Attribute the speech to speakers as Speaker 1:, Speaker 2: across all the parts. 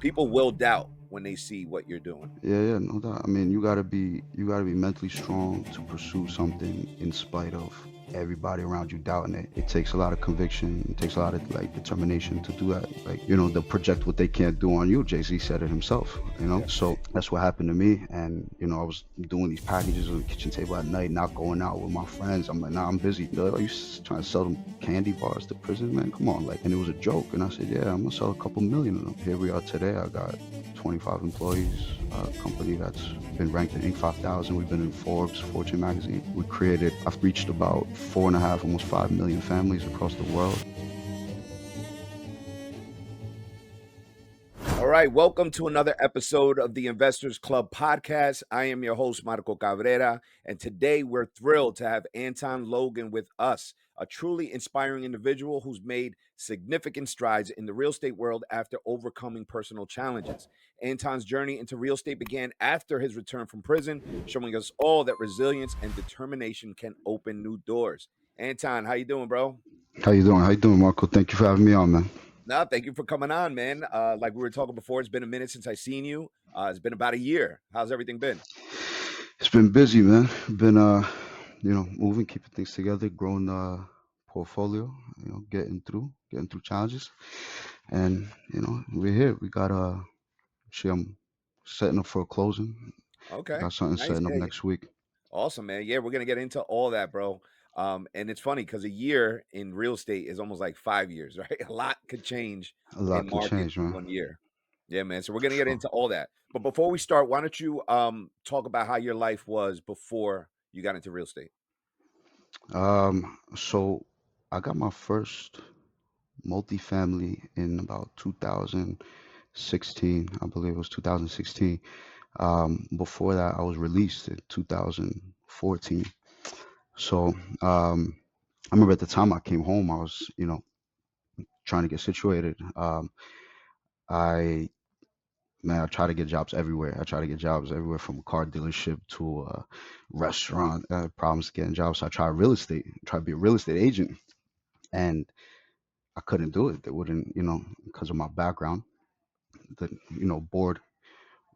Speaker 1: people will doubt when they see what you're doing.
Speaker 2: Yeah, no doubt. I mean, you gotta be mentally strong to pursue something in spite of everybody around you doubting it. It takes a lot of conviction. It takes a lot of like determination to do that. Like, they'll project what they can't do on you. Jay-Z said it himself.
Speaker 1: Yeah.
Speaker 2: So that's what happened to me. And I was doing these packages on the kitchen table at night, not going out with my friends. I'm like, nah, I'm busy. They're like, are you trying to sell them candy bars to prison, man? Come on, like. And it was a joke. And I said, yeah, I'm gonna sell a couple million of them. Here we are today. I got 25 employees, a company that's been ranked in Inc. 5000. We've been in Forbes, Fortune magazine. I've reached about 4.5, almost 5 million families across the world.
Speaker 1: All right, welcome to another episode of the Investors Club podcast. I am your host, Marco Cabrera, and today we're thrilled to have Anton Logan with us, a truly inspiring individual who's made significant strides in the real estate world after overcoming personal challenges. Anton's journey into real estate began after his return from prison, showing us all that resilience and determination can open new doors. Anton, how you doing, bro?
Speaker 2: How you doing? How you doing, Marco? Thank you for having me on, man.
Speaker 1: No, thank you for coming on, man. Like we were talking before, it's been a minute since I seen you. It's been about a year. How's everything been?
Speaker 2: It's been busy, man. Been moving, keeping things together, growing the portfolio, getting through challenges. And we're here. We got actually I'm setting up for a closing.
Speaker 1: Okay,
Speaker 2: Got something
Speaker 1: nice.
Speaker 2: setting up
Speaker 1: Yeah, yeah.
Speaker 2: next week.
Speaker 1: Awesome, man. Yeah, we're gonna get into all that, bro. And it's funny because a year in real estate is almost like 5 years, right? A lot could change
Speaker 2: A lot
Speaker 1: in
Speaker 2: could
Speaker 1: markets
Speaker 2: change,
Speaker 1: in
Speaker 2: man.
Speaker 1: 1 year. Yeah, man. So we're gonna get
Speaker 2: Sure.
Speaker 1: into all that. But before we start, why don't you talk about how your life was before you got into real estate?
Speaker 2: So I got my first multifamily in about 2016. I believe it was 2016. Before that, I was released in 2014. So I remember at the time I came home, I was, trying to get situated. I Man, I try to get jobs everywhere. I try to get jobs everywhere from a car dealership to a restaurant. Problems getting jobs. So I tried real estate, try to be a real estate agent, and I couldn't do it. They wouldn't, because of my background, the board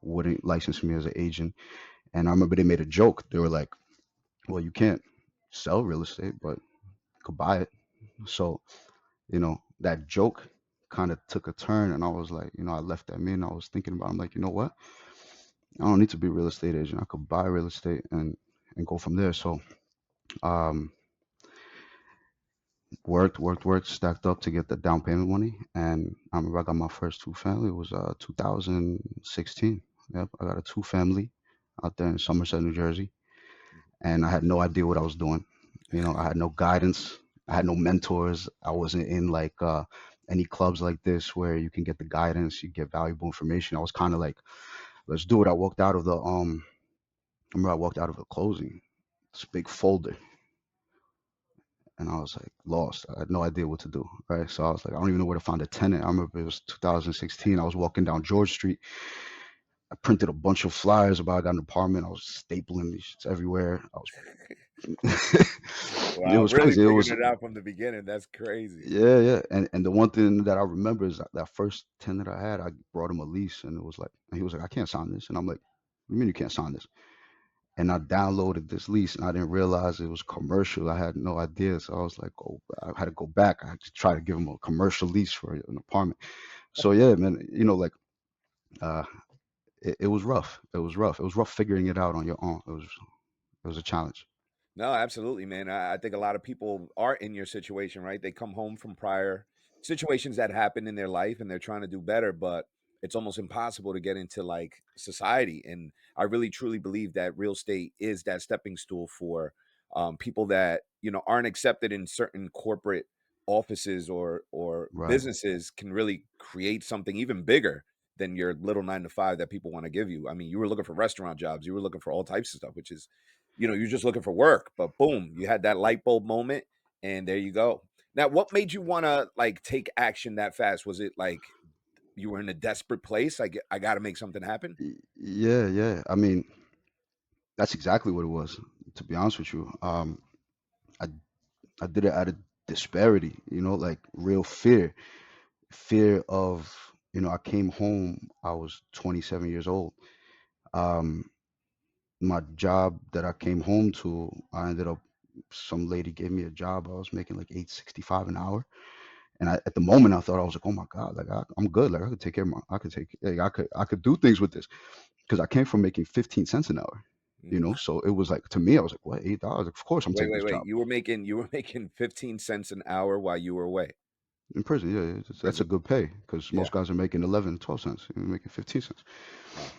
Speaker 2: wouldn't license me as an agent. And I remember they made a joke. They were like, "Well, you can't sell real estate, but you could buy it." So that joke kind of took a turn, and I was like, I left that in. I was thinking about. I'm like, you know what? I don't need to be a real estate agent. I could buy real estate and go from there. So um, worked, stacked up to get the down payment money, and I remember I got my first two family. It was 2016. Yep, I got a two family out there in Somerset, New Jersey, and I had no idea what I was doing. I had no guidance. I had no mentors. I wasn't in like any clubs like this where you can get the guidance, you get valuable information. I was kind of like, let's do it. I remember I walked out of a closing, this big folder, and I was like lost. I had no idea what to do. Right. So I was like, I don't even know where to find a tenant. I remember it was 2016. I was walking down George Street. I printed a bunch of flyers about I got an apartment. I was stapling these shits everywhere. It
Speaker 1: Wow,
Speaker 2: was
Speaker 1: really
Speaker 2: crazy. It
Speaker 1: figured
Speaker 2: was
Speaker 1: it out from the beginning. That's crazy.
Speaker 2: Yeah. And the one thing that I remember is that first tenant I had, I brought him a lease, and it was like, and he was like, I can't sign this, and I'm like, what do you mean you can't sign this? And I downloaded this lease, and I didn't realize it was commercial. I had no idea, so I was like, oh, I had to go back. I had to try to give him a commercial lease for an apartment. So yeah, man, like uh, it was rough. It was rough. It was rough figuring it out on your own. It was a challenge.
Speaker 1: No, absolutely, man. I think a lot of people are in your situation, right? They come home from prior situations that happened in their life and they're trying to do better, but it's almost impossible to get into like society. And I really truly believe that real estate is that stepping stool for people that, aren't accepted in certain corporate offices or
Speaker 2: Right.
Speaker 1: businesses can really create something even bigger than your little 9 to 5 that people want to give you. I mean, you were looking for restaurant jobs, you were looking for all types of stuff, which is you're just looking for work, but boom, you had that light bulb moment and there you go. Now, what made you want to like take action that fast? Was it like you were in a desperate place? I got to make something happen.
Speaker 2: Yeah, yeah. I mean, that's exactly what it was. To be honest with you, I I did it out of disparity. Like real fear of I came home. I was 27 years old. Um, my job that I came home to, I ended up. Some lady gave me a job. I was making like 8.65 an hour, and at the moment I thought I was like, oh my god, like I'm good. Like I could take care of my, I could take, like, I could do things with this because I came from making 15 cents an hour.
Speaker 1: Mm.
Speaker 2: So it was like to me, I was like, what, $8? Of course I'm
Speaker 1: Wait,
Speaker 2: taking
Speaker 1: wait,
Speaker 2: this
Speaker 1: wait.
Speaker 2: job.
Speaker 1: You were making 15 cents an hour while you were away.
Speaker 2: In prison, yeah, that's a
Speaker 1: Prison.
Speaker 2: good pay because
Speaker 1: Yeah.
Speaker 2: most guys are making 11, 12 cents. You're making 15 cents.
Speaker 1: Wow.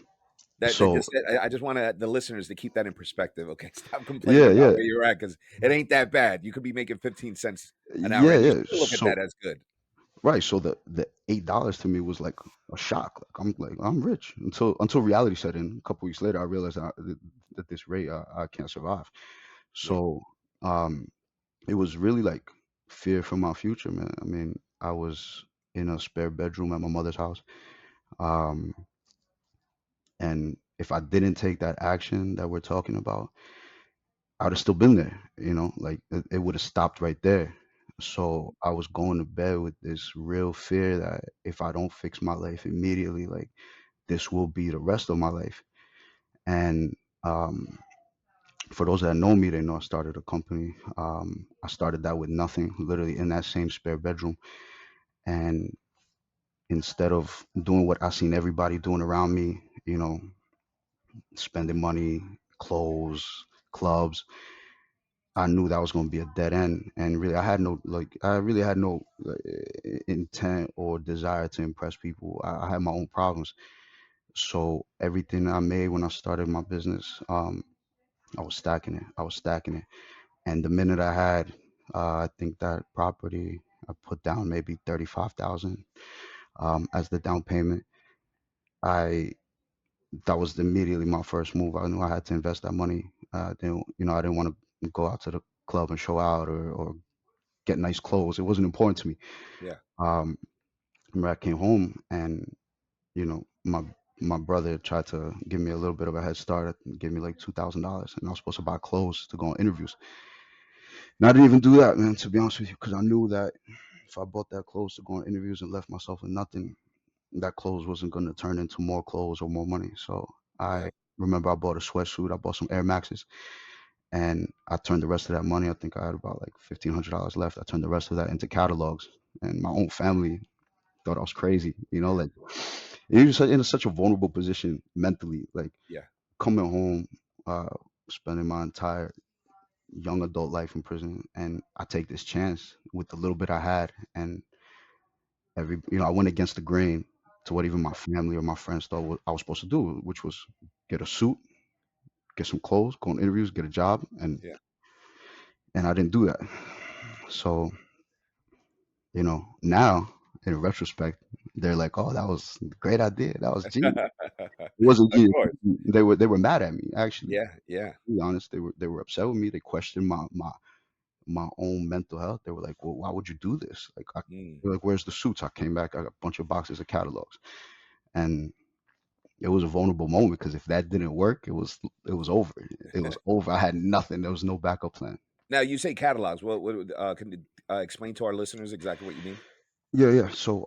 Speaker 1: That
Speaker 2: So
Speaker 1: just I just want the listeners to keep that in perspective. Okay, stop complaining
Speaker 2: yeah,
Speaker 1: about
Speaker 2: yeah,
Speaker 1: where you're at because it ain't that bad. You could be making 15 cents an hour,
Speaker 2: yeah,
Speaker 1: and you
Speaker 2: yeah.
Speaker 1: still look at that
Speaker 2: So
Speaker 1: as good.
Speaker 2: right, so the $8 to me was like a shock. Like I'm rich until reality set in. A couple weeks later, I realized that this rate I can't survive.
Speaker 1: Yeah,
Speaker 2: So um, it was really like fear for my future, man. I mean, I was in a spare bedroom at my mother's house. Um, and if I didn't take that action that we're talking about, I would have still been there, like it would have stopped right there. So I was going to bed with this real fear that if I don't fix my life immediately, like this will be the rest of my life. And um, for those that know me, they know I started a company. I started that with nothing, literally in that same spare bedroom. And instead of doing what I seen everybody doing around me, spending money, clothes, clubs, I knew that was going to be a dead end. And really, I really had no intent or desire to impress people. I had my own problems. So everything I made when I started my business, I was stacking it. I was stacking it. And the minute I had, I think that property, I put down maybe 35,000 as the down payment. I That was immediately my first move. I knew I had to invest that money. I didn't want to go out to the club and show out or get nice clothes. It wasn't important to me.
Speaker 1: yeah,
Speaker 2: Um, I remember I came home and my brother tried to give me a little bit of a head start, give me like $2,000, and I was supposed to buy clothes to go on interviews. And I didn't even do that, man, to be honest with you, because I knew that if I bought that clothes to go on interviews and left myself with nothing, that clothes wasn't going to turn into more clothes or more money. So
Speaker 1: yeah,
Speaker 2: I remember I bought a sweatsuit, I bought some Air Maxes, and I turned the rest of that money. I think I had about like $1,500 left. I turned the rest of that into catalogs, and my own family thought I was crazy. Like you're just in such a vulnerable position mentally, like
Speaker 1: yeah.
Speaker 2: coming home, uh, spending my entire young adult life in prison, and I take this chance with the little bit I had, and I went against the grain to what even my family or my friends thought what I was supposed to do, which was get a suit, get some clothes, go on interviews, get a job,
Speaker 1: Yeah.
Speaker 2: and I didn't do that. So now in retrospect, they're like, "Oh, that was a great idea. That was genius." It wasn't
Speaker 1: Of
Speaker 2: genius.
Speaker 1: course.
Speaker 2: They were mad at me actually.
Speaker 1: Yeah, yeah.
Speaker 2: To be honest, they were upset with me. They questioned my own mental health. They were like, "Well, why would you do this?"
Speaker 1: Mm.
Speaker 2: They're like, "Where's the suits?" I came back. I got a bunch of boxes of catalogs, and it was a vulnerable moment because if that didn't work, it was over. It was over. I had nothing. There was no backup plan.
Speaker 1: Now you say catalogs. Can you explain to our listeners exactly what you mean?
Speaker 2: Yeah, yeah. So,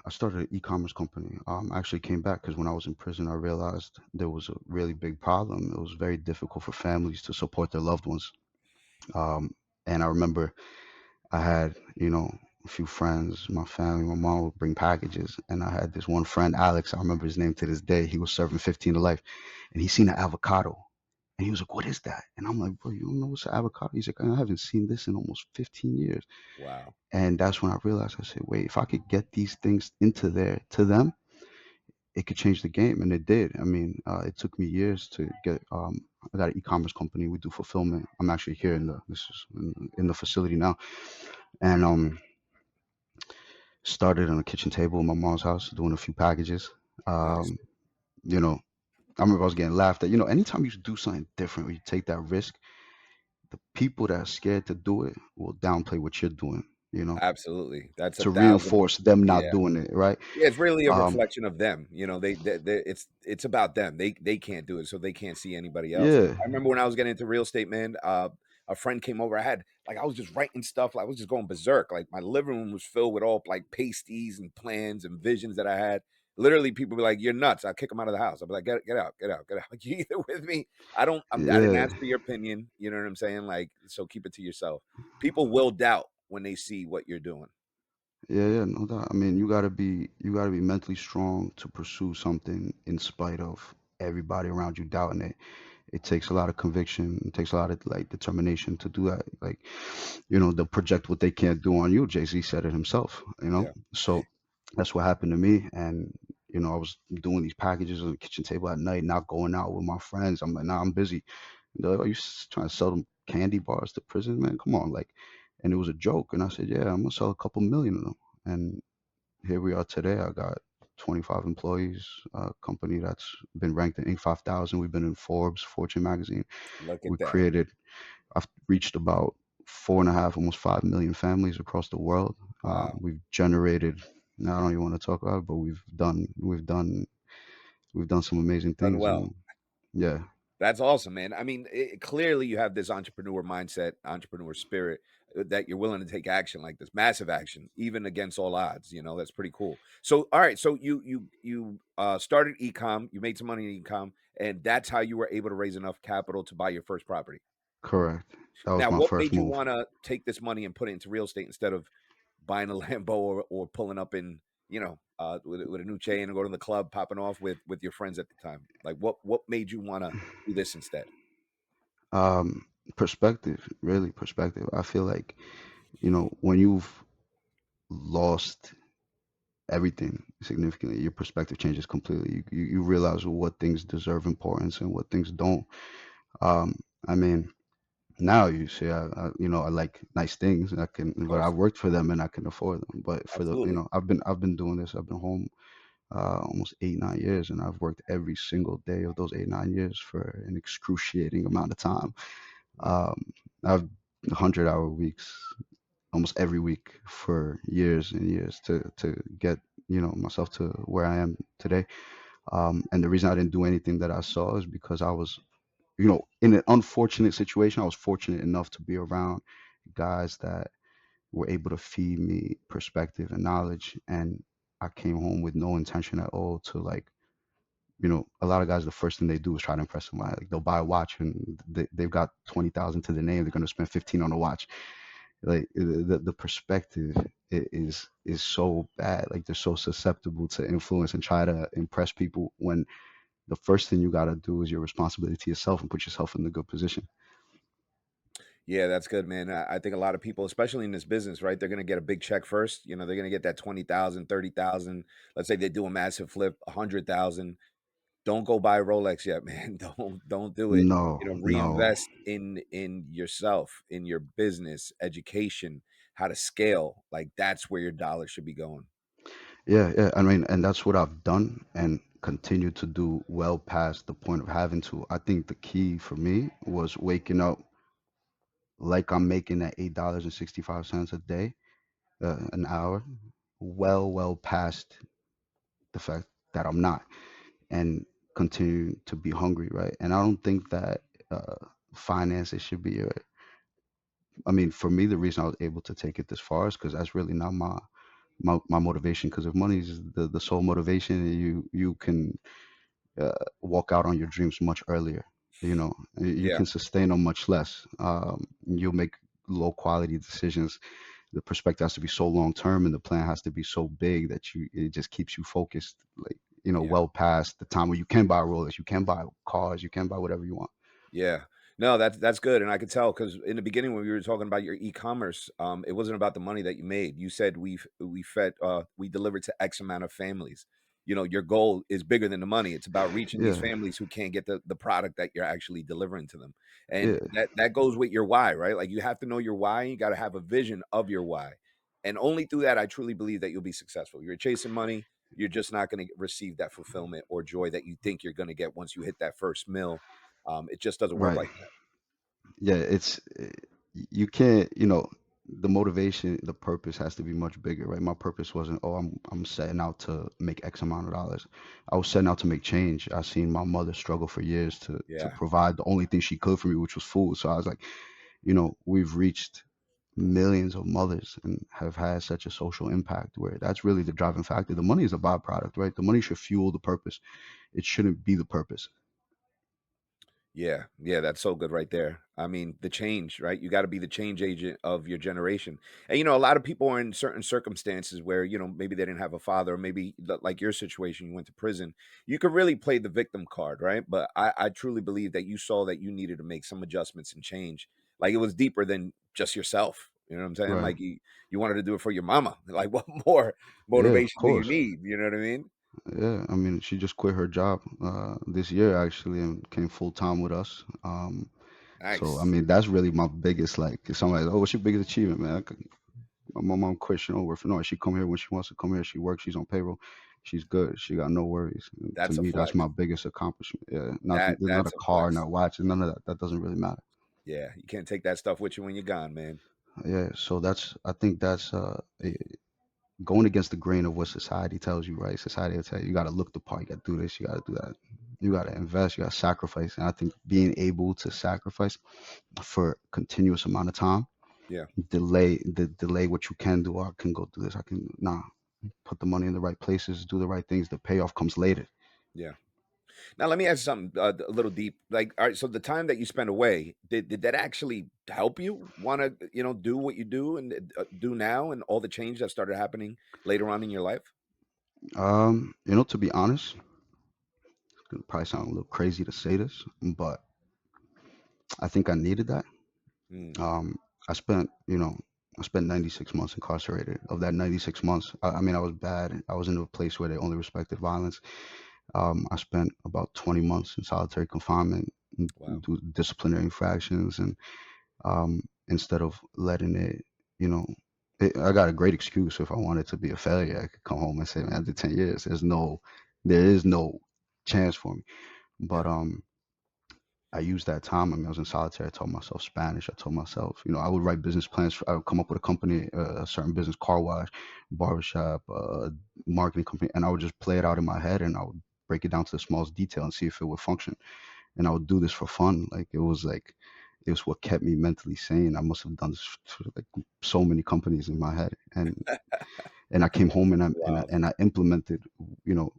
Speaker 2: I started an e-commerce company. I actually came back because when I was in prison, I realized there was a really big problem. It was very difficult for families to support their loved ones. Um, and I remember I had, a few friends, my family, my mom would bring packages, and I had this one friend, Alex. I remember his name to this day. He was serving 15 to life, and he seen an avocado, and he was like, "What is that?" And I'm like, "Bro, you don't know what's an avocado?" He's like, "I haven't seen this in almost 15 years."
Speaker 1: Wow.
Speaker 2: And that's when I realized, I said, "Wait, if I could get these things into there to them, it could change the game." And it did. I mean, it took me years to get. I got an e-commerce company. We do fulfillment. I'm actually here in the facility now, and started on a kitchen table in my mom's house doing a few packages.
Speaker 1: Nice.
Speaker 2: Um, you know, I remember I was getting laughed at. Anytime you do something different or you take that risk, the people that are scared to do it will downplay what you're doing. You know,
Speaker 1: Absolutely. That's a
Speaker 2: to
Speaker 1: thousand.
Speaker 2: reinforce them not
Speaker 1: Yeah.
Speaker 2: doing it, right?
Speaker 1: Yeah, it's really a
Speaker 2: Um,
Speaker 1: reflection of them. It's about them. They can't do it, so they can't see anybody else.
Speaker 2: yeah,
Speaker 1: I remember when I was getting into real estate, man. a friend came over. I was just writing stuff. Like, I was just going berserk. Like my living room was filled with all like pasties and plans and visions that I had. Literally, people be like, "You're nuts." I kick them out of the house. I'll be like, "Get out, get out, get out." Like, you either with me. I didn't
Speaker 2: Yeah,
Speaker 1: ask for your opinion. You know what I'm saying? Like, so keep it to yourself. People will doubt when they see what you're doing.
Speaker 2: yeah, yeah, no doubt. I mean, you gotta be mentally strong to pursue something in spite of everybody around you doubting it. It takes a lot of conviction. It takes a lot of like determination to do that. Like, they'll project what they can't do on you. Jay-Z said it himself,
Speaker 1: Yeah,
Speaker 2: So that's what happened to me. And, I was doing these packages on the kitchen table at night, not going out with my friends. I'm like, nah, I'm busy. And they're like, are you trying to sell them candy bars to prison, man? Come on. Like, and it was a joke. And I said, yeah, I'm gonna sell a couple million of them. And here we are today. I got 25 employees, a company that's been ranked in Inc. 5000. We've been in Forbes, Fortune magazine.
Speaker 1: look
Speaker 2: We
Speaker 1: at that.
Speaker 2: created, I've reached about 4.5, almost 5 million families across the world.
Speaker 1: Wow,
Speaker 2: We've generated, now I don't even want to talk about it, but we've done some amazing
Speaker 1: done
Speaker 2: things.
Speaker 1: well.
Speaker 2: Yeah,
Speaker 1: That's awesome, man. I mean, clearly you have this entrepreneur mindset, entrepreneur spirit that you're willing to take action like this, massive action, even against all odds. That's pretty cool. So, all right, so you started ecom, you made some money in ecom, and that's how you were able to raise enough capital to buy your first property.
Speaker 2: correct. That was
Speaker 1: Now,
Speaker 2: my
Speaker 1: what
Speaker 2: first
Speaker 1: made you
Speaker 2: move.
Speaker 1: want to take this money and put it into real estate instead of buying a Lambo or pulling up in with a new chain and go to the club, popping off with your friends at the time? Like, what made you want to do this instead?
Speaker 2: Um, Perspective, really perspective. I feel like, when you've lost everything significantly, your perspective changes completely. You realize what things deserve importance and what things don't. I mean, now you see, I like nice things, and
Speaker 1: Of
Speaker 2: but I
Speaker 1: course.
Speaker 2: worked for them and I can afford them. But
Speaker 1: Absolutely.
Speaker 2: I've been doing this. I've been home almost 8, 9 years, and I've worked every single day of those 8, 9 years for an excruciating amount of time.
Speaker 1: Wow.
Speaker 2: Um, I've 100-hour weeks almost every week for years and years to get myself to where I am today. And the reason I didn't do anything that I saw is because I was in an unfortunate situation. I was fortunate enough to be around guys that were able to feed me perspective and knowledge, and I came home with no intention at all to like. A lot of guys, the first thing they do is try to impress somebody. Like they'll buy a watch and they've got 20,000 to the name. They're going to spend 15 on a watch. Like the perspective is so bad. Like they're so susceptible to influence and try to impress people when the first thing you got to do is your responsibility to yourself and put yourself in a good position.
Speaker 1: Yeah, that's good, man. I think a lot of people, especially in this business, right? They're gonna get a big check first. They're gonna get that 20,000, 30,000. Let's say they do a massive flip, 100,000. Don't go buy a Rolex yet, man. Don't do it.
Speaker 2: No, no.
Speaker 1: Reinvest in yourself, in your business, education, how to scale. Like that's where your dollar should be going.
Speaker 2: Yeah, yeah. I mean, and that's what I've done and continue to do well past the point of having to. I think the key for me was waking up like I'm making that $8.65 a day, an hour, well past the fact that I'm not, and continue to be hungry, right? And I don't think that uh, finances should be a. I mean, for me, the reason I was able to take it this far is because that's really not my motivation. Because if money is the sole motivation, you can walk out on your dreams much earlier. You
Speaker 1: Yeah.
Speaker 2: can sustain them much less. You'll make low quality decisions. The perspective has to be so long term, and the plan has to be so big that it just keeps you focused, like
Speaker 1: Yeah.
Speaker 2: well past the time where you can buy Rolex, you can buy cars, you can buy whatever you want.
Speaker 1: Yeah. No, that's good, and I could tell because in the beginning when we were talking about your e-commerce, it wasn't about the money that you made. You said we delivered to X amount of families. Your goal is bigger than the money. It's about reaching these
Speaker 2: Yeah,
Speaker 1: families who can't get the product that you're actually delivering to them, and
Speaker 2: yeah,
Speaker 1: that goes with your why, right? Like you have to know your why. And you got to have a vision of your why, and only through that, I truly believe that you'll be successful. You're chasing money. You're just not going to receive that fulfillment or joy that you think you're going to get once you hit that first mill. It just doesn't work
Speaker 2: right.
Speaker 1: like that.
Speaker 2: Yeah, you can't, the motivation, the purpose has to be much bigger, right? My purpose wasn't, oh, I'm setting out to make X amount of dollars. I was setting out to make change. I seen my mother struggle for years to
Speaker 1: Yeah,
Speaker 2: provide the only thing she could for me, which was food. So I was like, we've reached millions of mothers and have had such a social impact where that's really the driving factor. The money is a byproduct, right? The money should fuel the purpose. It shouldn't be the purpose.
Speaker 1: Yeah, yeah, that's so good right there. I mean, the change, right? You got to be the change agent of your generation. And a lot of people are in certain circumstances where, maybe they didn't have a father, or maybe like your situation, you went to prison. You could really play the victim card, right? But I truly believe that you saw that you needed to make some adjustments and change. Like it was deeper than just yourself. You know what I'm saying?
Speaker 2: Right.
Speaker 1: Like you wanted to do it for your mama. Like what more
Speaker 2: Yeah, of
Speaker 1: motivation do you
Speaker 2: course.
Speaker 1: need? You know what I mean?
Speaker 2: Yeah, I mean, she just quit her job this year actually and came full time with us. So I
Speaker 1: Nice.
Speaker 2: mean, that's really my biggest like. If somebody's, oh, what's your biggest achievement, man? My mom quit. She don't work for no. She come here when she wants to come here. She works. She's on payroll. She's good. She got no worries. And to
Speaker 1: That's a
Speaker 2: me, that's my
Speaker 1: flex.
Speaker 2: biggest accomplishment. Yeah, not there's not a
Speaker 1: That's a
Speaker 2: car,
Speaker 1: flex.
Speaker 2: not watches, none of that. That doesn't really matter.
Speaker 1: Yeah, you can't take that stuff with you when you're gone, man.
Speaker 2: Yeah, so I think that's going against the grain of what society tells you, right? Society will tell you, you got to look the part, you got to do this, you got to do that, you got to invest, you got to sacrifice. And I think being able to sacrifice for a continuous amount of time,
Speaker 1: Yeah,
Speaker 2: delay what you can do. I can go do this. I can put the money in the right places, do the right things. The payoff comes later.
Speaker 1: yeah. Now let me ask you something a little deep. Like, all right, so the time that you spent away, did that actually help you want to, do what you do and do now, and all the change that started happening later on in your life?
Speaker 2: To be honest, it probably sound a little crazy to say this, but I think I needed that.
Speaker 1: Mm,
Speaker 2: Um, I spent, I spent 96 months incarcerated. Of that 96 months, I mean, I was bad. I was in a place where they only respected violence. I spent about 20 months in solitary confinement,
Speaker 1: wow.
Speaker 2: do disciplinary infractions, and instead of letting it, you know, I got a great excuse if I wanted to be a failure. I could come home and say, man, I did 10 years. There is no chance for me. But
Speaker 1: Yeah,
Speaker 2: I used that time. I mean, I was in solitary. I taught myself Spanish. I told myself, I would write business plans. I would come up with a company, a certain business, car wash, barbershop, marketing company, and I would just play it out in my head and I would break it down to the smallest detail and see if it would function. And I would do this for fun. It was what kept me mentally sane. I must have done this for like so many companies in my head, and I came home and
Speaker 1: wow.
Speaker 2: I implemented, you know,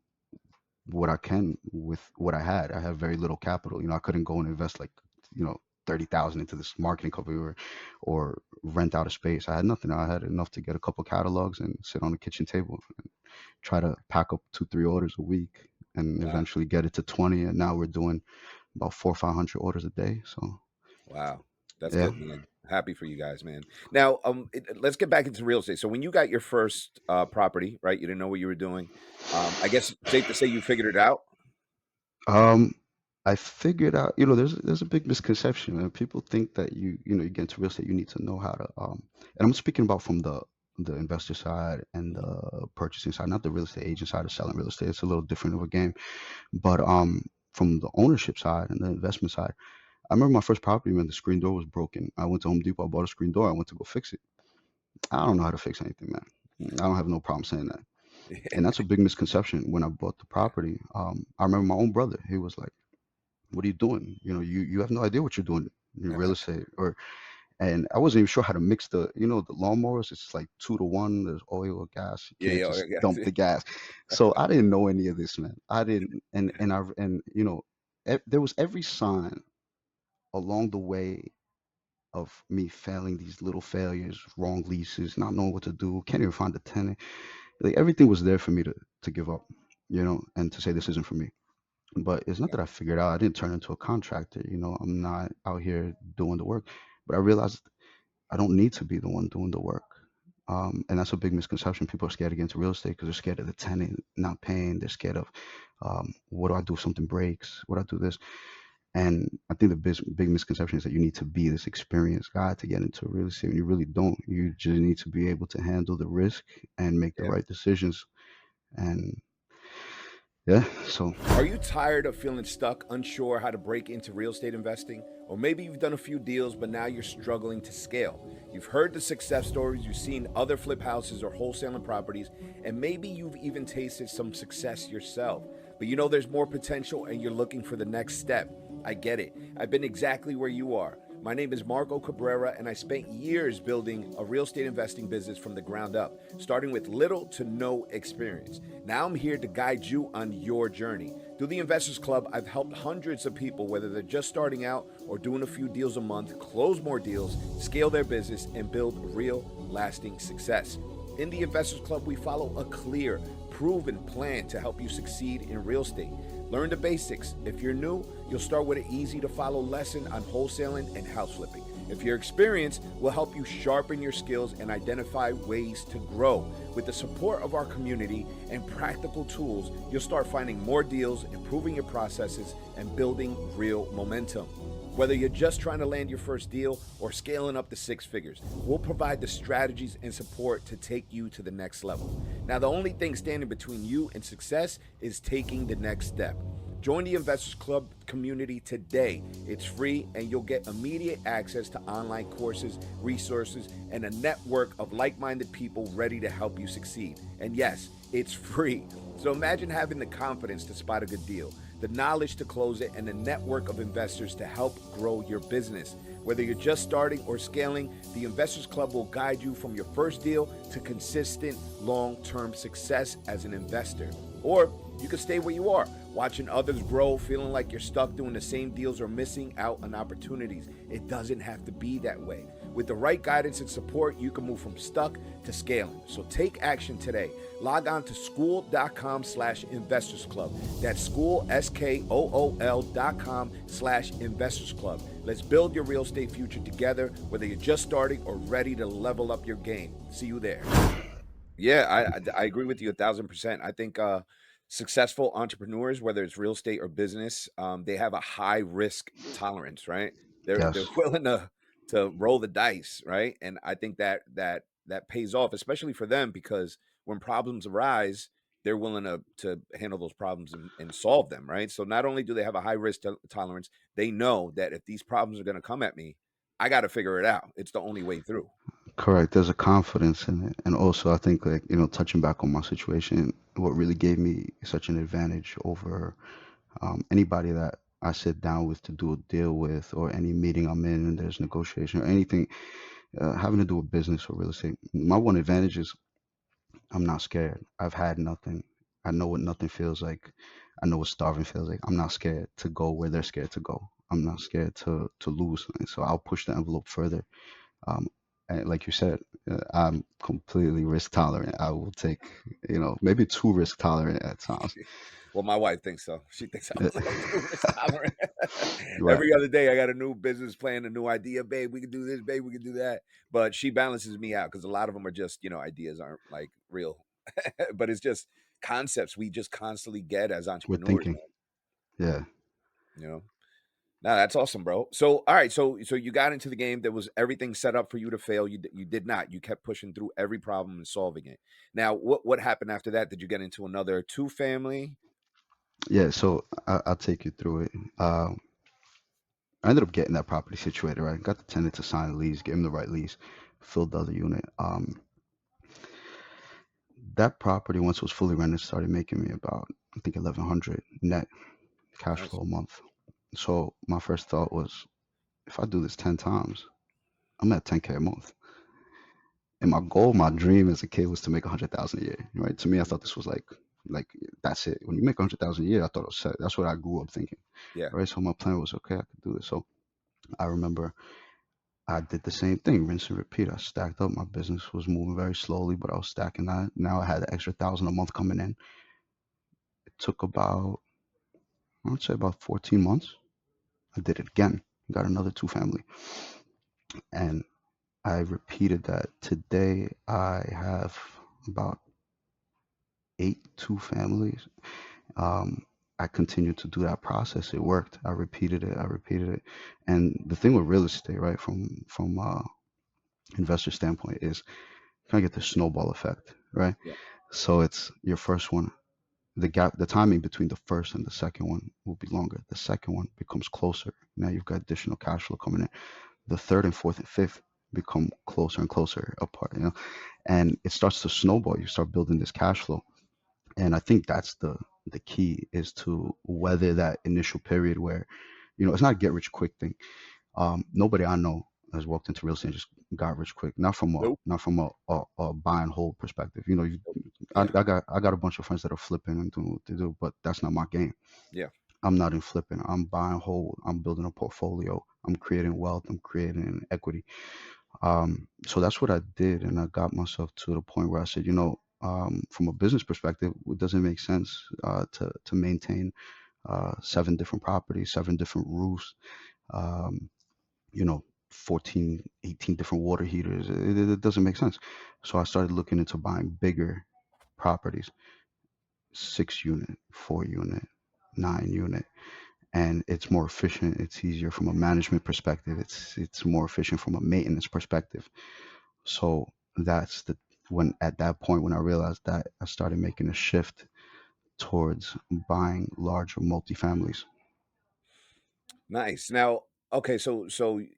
Speaker 2: what I can with what I had. I have very little capital. I couldn't go and invest like, 30,000 into this marketing company or rent out a space. I had nothing. I had enough to get a couple catalogs and sit on the kitchen table and try to pack up 2, 3 orders a week and
Speaker 1: Wow.
Speaker 2: eventually get it to 20. And now we're doing about 400, 500 orders a day. So
Speaker 1: Wow. That's
Speaker 2: yeah.
Speaker 1: good, man. Happy for you guys, man. Now, let's get back into real estate. So when you got your first property, right? You didn't know what you were doing. I guess safe to say you figured it out.
Speaker 2: Um, I figured out, there's a big misconception, and people think that you get into real estate, you need to know how to, and I'm speaking about from the investor side and
Speaker 1: Mhm.
Speaker 2: the purchasing side, not the real estate agent side of selling real estate. It's a little different of a game, but from the ownership side and the investment side, I remember my first property when the screen door was broken. I went to Home Depot, I bought a screen door, I went to go fix it. I don't know how to fix anything, man. I don't have no problem saying that. And that's a big misconception when I bought the property. I remember my own brother. He was like, what are you doing? You have no idea what you're doing in real estate. And I wasn't even sure how to mix the lawnmowers. It's like 2 to 1. There's oil or gas. You
Speaker 1: Yeah,
Speaker 2: can't
Speaker 1: yeah,
Speaker 2: just
Speaker 1: yeah.
Speaker 2: dump the gas. So I didn't know any of this, man. I didn't, and there was every sign along the way of me failing these little failures, wrong leases, not knowing what to do, can't even find a tenant. Like everything was there for me to give up, and to say this isn't for me. But it's not
Speaker 1: Yeah,
Speaker 2: that I figured out. I didn't turn into a contractor. I'm not out here doing the work. But I realized I don't need to be the one doing the work. And that's a big misconception. People are scared to get into real estate because they're scared of the tenant not paying. They're scared of what do I do if something breaks? What do I do this? And I think the big misconception is that you need to be this experienced guy to get into real estate. And you really don't. You just need to be able to handle the risk and make the
Speaker 1: yeah.
Speaker 2: right decisions. And yeah, so
Speaker 1: Are you tired of feeling stuck, unsure how to break into real estate investing? Or maybe you've done a few deals, but now you're struggling to scale. You've heard the success stories, you've seen other flip houses or wholesaling properties, and maybe you've even tasted some success yourself. But you know there's more potential and you're looking for the next step. I get it. I've been exactly where you are. My name is Marco Cabrera, and I spent years building a real estate investing business from the ground up, starting with little to no experience. Now I'm here to guide you on your journey. Through the Investors Club, I've helped hundreds of people, whether they're just starting out or doing a few deals a month, close more deals, scale their business, and build real, lasting success. In the Investors Club, we follow a clear, proven plan to help you succeed in real estate. Learn the basics. If you're new, you'll start with an easy to follow lesson on wholesaling and house flipping. If you're experienced, we'll help you sharpen your skills and identify ways to grow. With the support of our community and practical tools, you'll start finding more deals, improving your processes, and building real momentum. Whether you're just trying to land your first deal or scaling up to six figures, we'll provide the strategies and support to take you to the next level. Now, the only thing standing between you and success is taking the next step. Join the Investors Club community today. It's free, and you'll get immediate access to online courses, resources, and a network of like minded people ready to help you succeed. And yes, it's free. So imagine having the confidence to spot a good deal, the knowledge to close it, and a network of investors to help grow your business. Whether you're just starting or scaling, the Investors Club will guide you from your first deal to consistent long-term success as an investor. Or you can stay where you are, watching others grow, feeling like you're stuck doing the same deals or missing out on opportunities. It doesn't have to be that way. With the right guidance and support, you can move from stuck to scaling. So take action today. Log on to school.com/investors club. That's school, SKOOL.com/investors club. Let's build your real estate future together, whether you're just starting or ready to level up your game. See you there. Yeah, I agree with you 1,000%. I think successful entrepreneurs, whether it's real estate or business, they have a high risk tolerance, right? They're
Speaker 2: Yes,
Speaker 1: willing to roll the dice, right? And I think that pays off, especially for them, because when problems arise, they're willing to handle those problems and solve them, right? So not only do they have a high risk tolerance, they know that if these problems are going to come at me, I got to figure it out. It's the only way through.
Speaker 2: correct. There's a confidence in it, and also I think like touching back on my situation, what really gave me such an advantage over anybody that I sit down with to do a deal with, or any meeting I'm in and there's negotiation or anything having to do with business or real estate. My one advantage is I'm not scared. I've had nothing. I know what nothing feels like. I know what starving feels like. I'm not scared to go where they're scared to go. I'm not scared to lose. And so I'll push the envelope further. Um, and like you said, I'm completely risk tolerant. I will take, maybe too risk tolerant at times.
Speaker 1: Well, my wife thinks so. She thinks I'm
Speaker 2: Uh,
Speaker 1: a little too risk tolerant.
Speaker 2: Right.
Speaker 1: Every other day, I got a new business plan, a new idea. Babe, we can do this. Babe, we can do that. But she balances me out because a lot of them are just, ideas aren't like real, but it's just concepts we just constantly get as
Speaker 2: We're
Speaker 1: entrepreneurs,
Speaker 2: thinking.
Speaker 1: man.
Speaker 2: Yeah.
Speaker 1: You know, no, that's awesome, bro. So, all right, so you got into the game. There was everything set up for you to fail. You did not. You kept pushing through every problem and solving it. Now, what happened after that? Did you get into another two family?
Speaker 2: Yeah. So I'll take you through it. I ended up getting that property situated, right? Got the tenant to sign a lease, gave him the right lease, filled the other unit. That property, once it was fully rented, started making me about, I think, 1,100 net cash
Speaker 1: Nice.
Speaker 2: flow a month. So my first thought was, if I do this 10 times, I'm at 10K a month. And my goal, my dream as a kid was to make 100,000 a year, right? To me, I thought this was like that's it. When you make 100,000 a year, I thought it was set. That's what I grew up thinking,
Speaker 1: Yeah.
Speaker 2: right? So my plan was, okay, I could do this. So I remember I did the same thing, rinse and repeat. I stacked up. My business was moving very slowly, but I was stacking that. Now I had an extra 1,000 a month coming in. It took about, I would say, about 14 months. I did it again. Got another two family, and I repeated that. Today I have about eight two families. Um, I continued to do that process. It worked. I repeated it. I repeated it. And the thing with real estate, right, from investor standpoint, is kind of get the snowball effect, right?
Speaker 1: Yeah.
Speaker 2: So it's your first one. The gap, the timing between the first and the second one will be longer. The second one becomes closer. Now you've got additional cash flow coming in. The third and fourth and fifth become closer and closer apart, and it starts to snowball. You start building this cash flow. And I think that's the key, is to weather that initial period where, it's not a get rich quick thing. Nobody I know has walked into real estate and just got rich quick.
Speaker 1: Nope.
Speaker 2: Not from a buy and hold perspective. You know,
Speaker 1: Nope. Yeah.
Speaker 2: I got a bunch of friends that are flipping and doing what they do, but that's not my game.
Speaker 1: Yeah.
Speaker 2: I'm not in flipping. I'm buy and hold. I'm building a portfolio. I'm creating wealth. I'm creating equity. So that's what I did, and I got myself to the point where I said, from a business perspective, it doesn't make sense to maintain 7 different properties, 7 different roofs, um, you know, 14, 18 different water heaters. It doesn't make sense. So I started looking into buying bigger properties, 6 unit, 4 unit, 9 unit, and it's more efficient. It's easier from a management perspective. It's more efficient from a maintenance perspective. So that's the when at that point when I realized that, I started making a shift towards buying larger multifamilies.
Speaker 1: Nice. Now, okay, so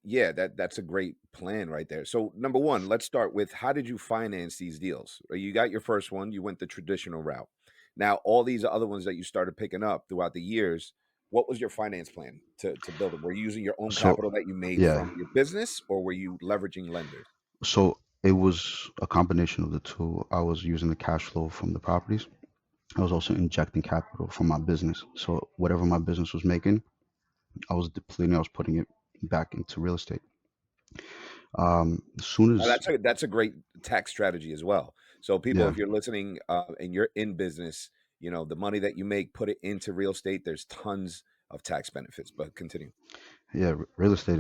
Speaker 1: yeah, that's a great plan right there. So number one, let's start with how did you finance these deals? You got your first one, you went the traditional route. Now, all these other ones that you started picking up throughout the years, what was your finance plan to build them? Were you using your own
Speaker 2: So
Speaker 1: capital that you made
Speaker 2: yeah,
Speaker 1: from your business, or were you leveraging lenders?
Speaker 2: so it was a combination of the two. I was using the cash flow from the properties. I was also injecting capital from my business. So whatever my business was making, I was depleting. I was putting it back into real estate. As soon
Speaker 1: Now,
Speaker 2: as
Speaker 1: that's a great tax strategy as well. So people,
Speaker 2: yeah,
Speaker 1: if you're listening, and you're in business, the money that you make, put it into real estate. There's tons of tax benefits, but continue.
Speaker 2: yeah, real estate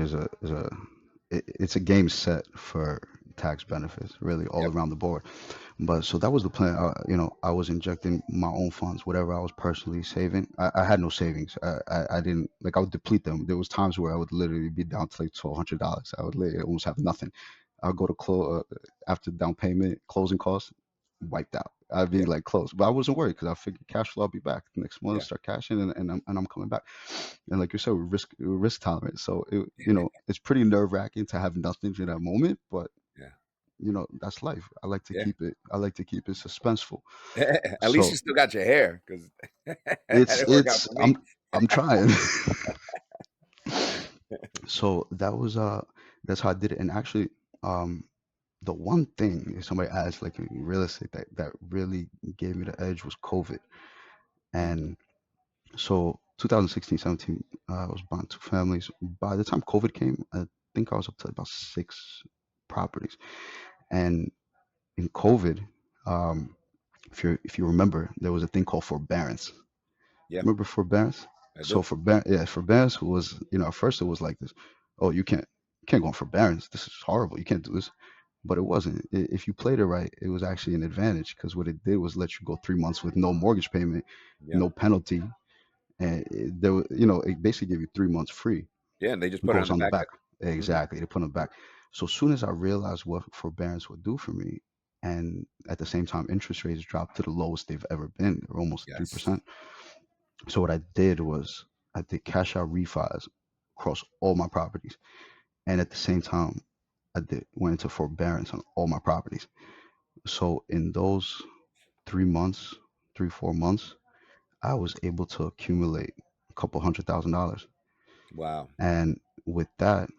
Speaker 2: it's a game set for tax benefits, really all
Speaker 1: Yep.
Speaker 2: around the board. But so that was the plan. I was injecting my own funds, whatever I was personally saving. I had no savings. I didn't like. I would deplete them. There was times where I would literally be down to like $1,200. I would literally almost have nothing. I'll go to after down payment, closing costs, wiped out. I'd be
Speaker 1: Yeah.
Speaker 2: like close, but I wasn't worried because I figured cash flow. I'll be back next month.
Speaker 1: Yeah.
Speaker 2: Start cashing, and I'm coming back. And like you said, risk tolerant. So it's pretty nerve wracking to have nothing in that moment, but
Speaker 1: Yeah.
Speaker 2: that's life. I like to
Speaker 1: Yeah.
Speaker 2: keep it. I like to keep it suspenseful.
Speaker 1: At least
Speaker 2: So
Speaker 1: you still got your hair because that
Speaker 2: it's
Speaker 1: didn't work out for me.
Speaker 2: I'm trying. So that's how I did it. And actually, um, the one thing if somebody asked like in real estate that really gave me the edge was COVID.
Speaker 1: Mm,
Speaker 2: And so 2016, 17, I was buying 2 families. By the time COVID came, I think I was up to about 6 properties. And in COVID, um, if you remember, there was a thing called forbearance.
Speaker 1: yeah,
Speaker 2: Remember forbearance?
Speaker 1: I
Speaker 2: So
Speaker 1: do.
Speaker 2: forbearance was, at first it was like this. Oh, you can't go on forbearance. This is horrible. You can't do this. But it wasn't. If you played it right, it was actually an advantage because what it did was let you go 3 months with no mortgage payment,
Speaker 1: Yeah.
Speaker 2: no penalty, and it basically gave you 3 months free.
Speaker 1: Yeah. And they just
Speaker 2: It
Speaker 1: put it on
Speaker 2: goes
Speaker 1: the
Speaker 2: on the
Speaker 1: back
Speaker 2: back.
Speaker 1: end. Hmm.
Speaker 2: Exactly. They put on the back. So as soon as I realized what forbearance would do for me, and at the same time, interest rates dropped to the lowest they've ever been. They're almost three
Speaker 1: Yes.
Speaker 2: percent. So what I did was I did cash out refis across all my properties, and at the same time, I did went into forbearance on all my properties. So in those 3 months, 4 months, I was able to accumulate a couple $100,000,
Speaker 1: Wow.
Speaker 2: and with that,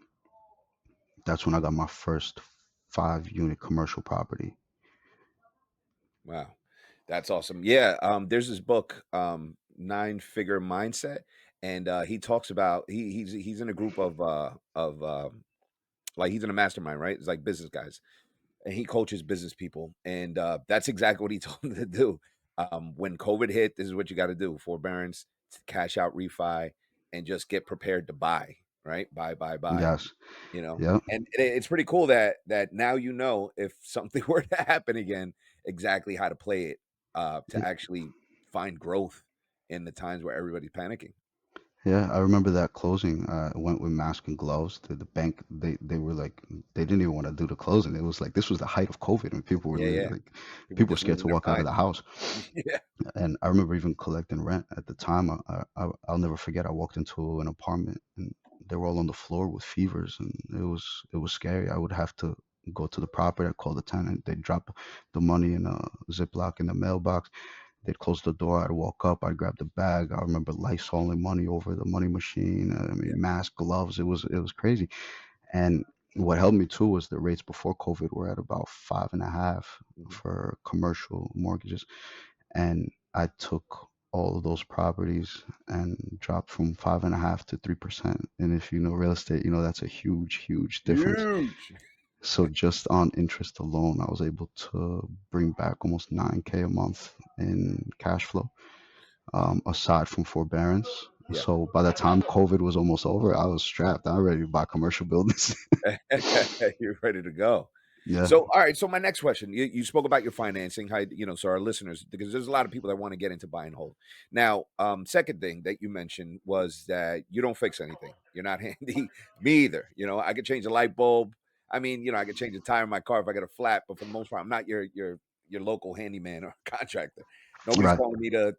Speaker 2: that's when I got my first 5 unit commercial property.
Speaker 1: Wow. That's awesome. Yeah. There's this book, Nine Figure Mindset. And he talks about he's in a group of like he's in a mastermind, right? It's like business guys, and he coaches business people, and that's exactly what he told them to do. When COVID hit, this is what you got to do: forbearance, cash out, refi, and just get prepared to buy. Right, buy.
Speaker 2: Yes.
Speaker 1: You know,
Speaker 2: Yep.
Speaker 1: and it's pretty cool that now if something were to happen again, exactly how to play it to actually find growth in the times where everybody's panicking.
Speaker 2: Yeah, I remember that closing. I went with mask and gloves to the bank. They were like they didn't even want to do the closing. It was like this was the height of COVID, and people were
Speaker 1: Yeah,
Speaker 2: literally
Speaker 1: yeah.
Speaker 2: like
Speaker 1: People
Speaker 2: people were
Speaker 1: just
Speaker 2: scared
Speaker 1: losing
Speaker 2: to
Speaker 1: their
Speaker 2: walk out of the
Speaker 1: minds.
Speaker 2: house.
Speaker 1: Yeah,
Speaker 2: And I remember even collecting rent at the time. I'll never forget. I walked into an apartment and they were all on the floor with fevers, and it was scary. I would have to go to the property. I call the tenant. They drop the money in a Ziploc in the mailbox. They'd close the door. I'd walk up. I'd grab the bag. I remember Lysoling money over the money machine. I
Speaker 1: Yeah.
Speaker 2: mean, mask, gloves. It was crazy. And what helped me too was the rates before COVID were at about 5.5
Speaker 1: Hmm.
Speaker 2: for commercial mortgages, and I took all of those properties and dropped from 5.5 to 3%. And if you know real estate, you know that's a huge, huge difference.
Speaker 1: Huge.
Speaker 2: So just on interest alone, I was able to bring back almost 9K a month in cash flow, aside from forbearance.
Speaker 1: Yeah.
Speaker 2: So by the time COVID was almost over, I was strapped. I was ready to buy commercial buildings.
Speaker 1: You're ready to go.
Speaker 2: Yeah,
Speaker 1: So, all right. So, my next question: you spoke about your financing, how so our listeners, because there's a lot of people that want to get into buy and hold. Now, second thing that you mentioned was that you don't fix anything. You're not handy. Me either. I could change a light bulb. I mean, I could change the tire in my car if I get a flat, but for the most part, I'm not your local handyman or contractor. Nobody's
Speaker 2: right.
Speaker 1: calling me to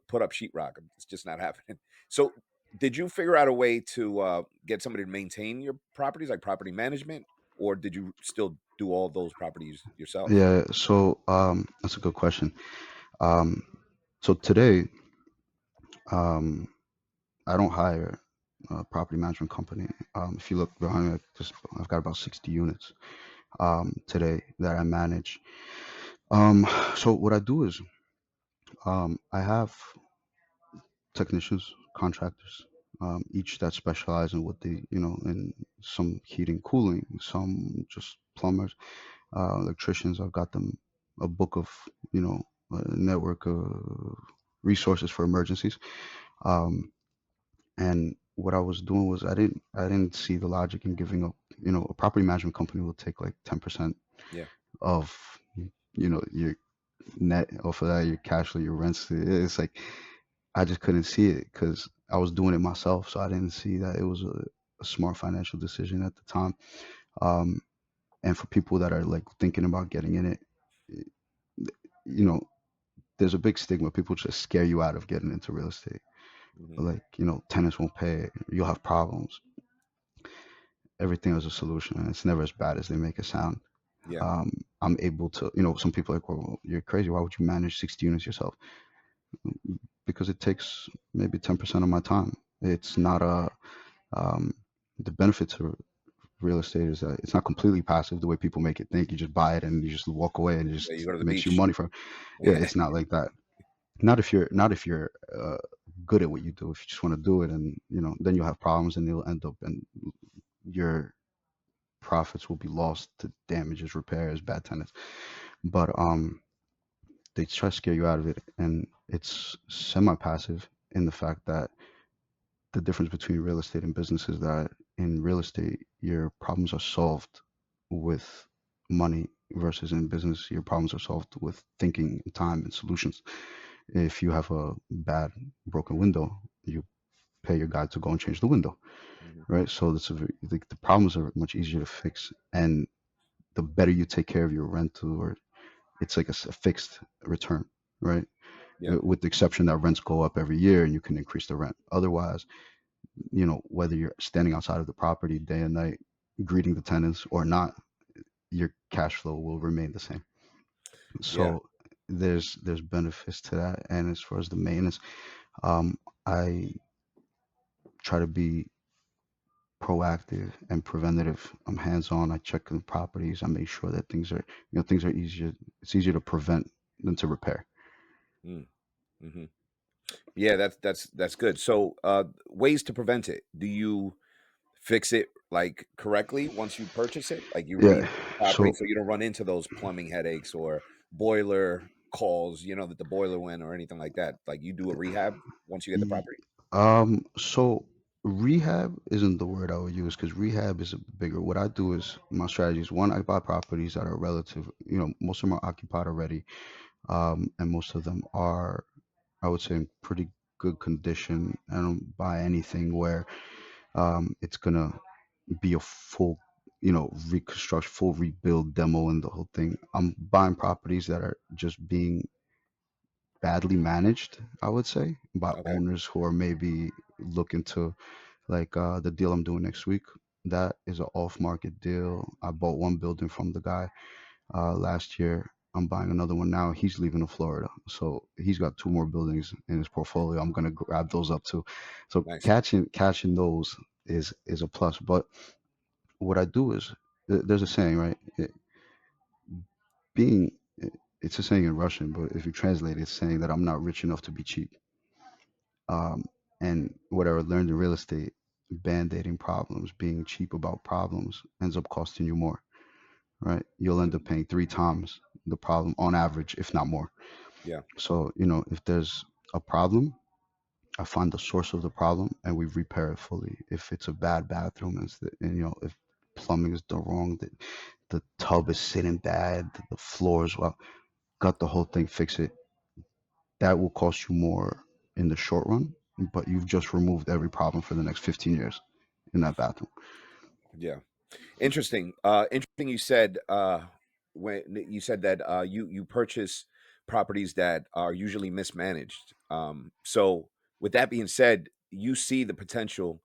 Speaker 1: put up sheetrock. It's just not happening. So, did you figure out a way to get somebody to maintain your properties, like property management, or did you still do all those properties yourself?
Speaker 2: Yeah, so that's a good question. Um, so today, um, I don't hire a property management company. If you look behind me, I've got about 60 units today that I manage. Um, so what I do is I have technicians, contractors, each that specialize in what they, in some heating, cooling, some just plumbers, electricians. I've got them a book of, a network of resources for emergencies. Um, and what I was doing was I didn't see the logic in giving up. A property management company will take like 10%
Speaker 1: Yeah,
Speaker 2: of, your net off of that, your cash flow, your rents. It's like I just couldn't see it because I was doing it myself, so I didn't see that it was a smart financial decision at the time. Um, and for people that are like thinking about getting in it, you know, there's a big stigma. People just scare you out of getting into real estate.
Speaker 1: hmm,
Speaker 2: Like, tenants won't pay, you'll have problems. Everything has a solution, and it's never as bad as they make it sound.
Speaker 1: yeah,
Speaker 2: I'm able to, some people are like, well, you're crazy. Why would you manage 60 units yourself? Because it takes maybe 10% of my time. It's not um, the benefits of real estate is that it's not completely passive the way people make it think. You just buy it and you just walk away and it
Speaker 1: yeah. You
Speaker 2: just
Speaker 1: go to the
Speaker 2: makes you
Speaker 1: beach.
Speaker 2: money from it. Yeah, it's not like that. Not if you're good at what you do. If you just want to do it, and then you'll have problems, and you'll end up, and your profits will be lost to damages, repairs, bad tenants. But they try to scare you out of it, and it's semi-passive in the fact that the difference between real estate and business is that in real estate, your problems are solved with money versus in business, your problems are solved with thinking, time, and solutions. If you have a bad broken window, you pay your guy to go and change the window,
Speaker 1: Hmm.
Speaker 2: right? So the problems are much easier to fix, and the better you take care of your rental, or it's like a fixed return, right?
Speaker 1: Yeah,
Speaker 2: With the exception that rents go up every year and you can increase the rent. Otherwise, whether you're standing outside of the property day and night greeting the tenants or not, your cash flow will remain the same.
Speaker 1: yeah,
Speaker 2: So there's benefits to that. And as far as the maintenance, I try to be proactive and preventative. I'm hands-on. I check the properties. I make sure that things are easier. It's easier to prevent than to repair.
Speaker 1: mm, hmm, yeah. That's good. So, ways to prevent it. Do you fix it like correctly once you purchase it? Like you
Speaker 2: Yeah.
Speaker 1: refix the property
Speaker 2: So
Speaker 1: so you don't run into those plumbing headaches or boiler calls. That the boiler went or anything like that. Like you do a rehab once you get the
Speaker 2: y-
Speaker 1: property.
Speaker 2: so rehab isn't the word I would use because rehab is a bigger. What I do is my strategy is one, I buy properties that are relative. Most of them are occupied already, and most of them are, I would say, in pretty good condition. I don't buy anything where it's gonna be a full, reconstruction, full rebuild, demo, and the whole thing. I'm buying properties that are just being badly managed, I would say, by
Speaker 1: Okay.
Speaker 2: owners who are maybe looking to, like, the deal I'm doing next week. That is an off-market deal. I bought one building from the guy last year. I'm buying another one now. He's leaving to Florida, so he's got two more buildings in his portfolio. I'm gonna grab those up too. So
Speaker 1: Nice.
Speaker 2: catching those is a plus. But what I do is there's a saying, right? Being it's a saying in Russian, but if you translate it, it's saying that I'm not rich enough to be cheap. Um, and what I learned in real estate, band-aiding problems, being cheap about problems ends up costing you more, right? You'll end up
Speaker 1: Mhm.
Speaker 2: paying three times the problem on average, if not more.
Speaker 1: Yeah.
Speaker 2: So, if there's a problem, I find the source of the problem and we repair it fully. If it's a bad bathroom, and if plumbing is the wrong, the tub is sitting bad, the floors, well, got the whole thing, fix it. That will cost you more in the short run, but you've just removed every problem for the next 15 years in that bathroom.
Speaker 1: Yeah. Interesting. Interesting. You said when you said that you purchase properties that are usually mismanaged. So with that being said, you see the potential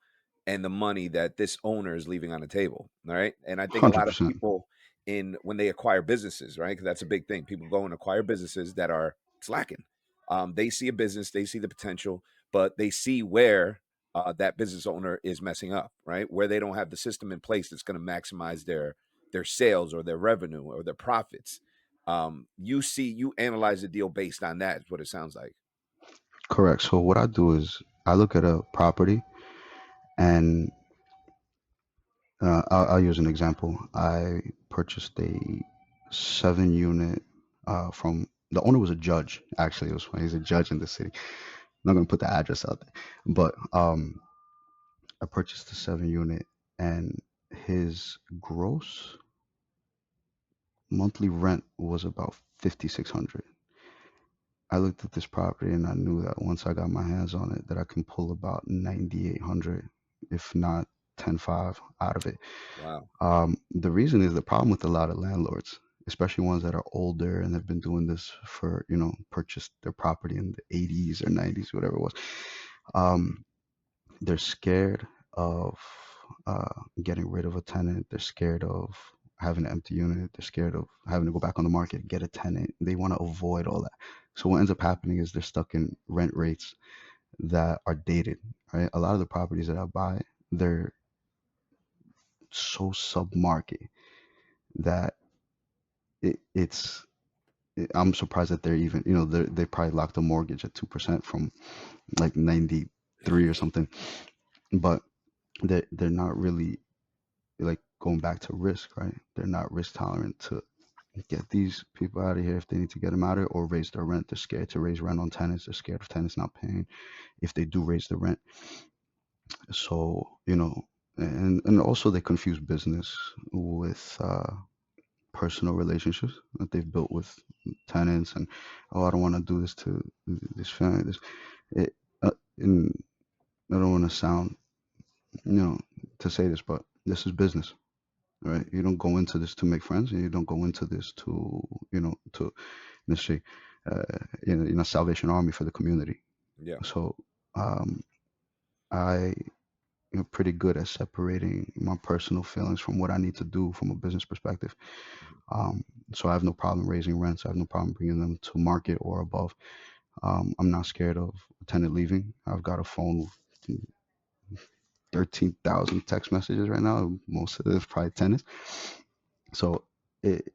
Speaker 1: and the money that this owner is leaving on the table. All right, and I think a lot of
Speaker 2: 100%.
Speaker 1: people in when they acquire businesses, right? Because that's a big thing. People go and acquire businesses that are slacking. They see a business, they see the potential, but they see where that business owner is messing up, right? Where they don't have the system in place that's going to maximize their sales or their revenue or their profits. You analyze the deal based on that. Is what it sounds like.
Speaker 2: Correct. So what I do is I look at a property and I'll use an example. I purchased a 7 unit from the owner was a judge. Actually, it was funny. He's a judge in the city. I'm not going to put the address out there, but I purchased the 7 unit and his gross monthly rent was about 5,600. I looked at this property and I knew that once I got my hands on it, that I can pull about 9,800, if not 10.5 out of it.
Speaker 1: Wow.
Speaker 2: The reason is the problem with a lot of landlords, especially ones that are older and have been doing this for, purchased their property in the 80s or 90s, whatever it was. Um, they're scared of getting rid of a tenant. They're scared of having an empty unit. They're scared of having to go back on the market, get a tenant. They want to avoid all that. So what ends up happening is they're stuck in rent rates that are dated, right? A lot of the properties that I buy, they're so sub-market that it's I'm surprised that they're even, they probably locked a mortgage at 2% from like 93 or something, but they're not really like going back to risk, right? They're not risk tolerant to get these people out of here if they need to get them out of here or raise their rent. They're scared to raise rent on tenants. They're scared of tenants not paying if they do raise the rent. So, and also they confuse business with personal relationships that they've built with tenants and, oh, I don't want to do this to this family. It, and I don't want to sound, you know, to say this, but this is business, right? You don't go into this to make friends, and you don't go into this to, to let's say, uh, Salvation Army for the community.
Speaker 1: Yeah.
Speaker 2: So um, I am pretty good at separating my personal feelings from what I need to do from a business perspective.
Speaker 1: Mhm.
Speaker 2: Um, so I have no problem raising rents. I have no problem bringing them to market or above. I'm not scared of a tenant leaving. I've got a phone with 13,000 text messages right now. Most of it is probably tenants. So it,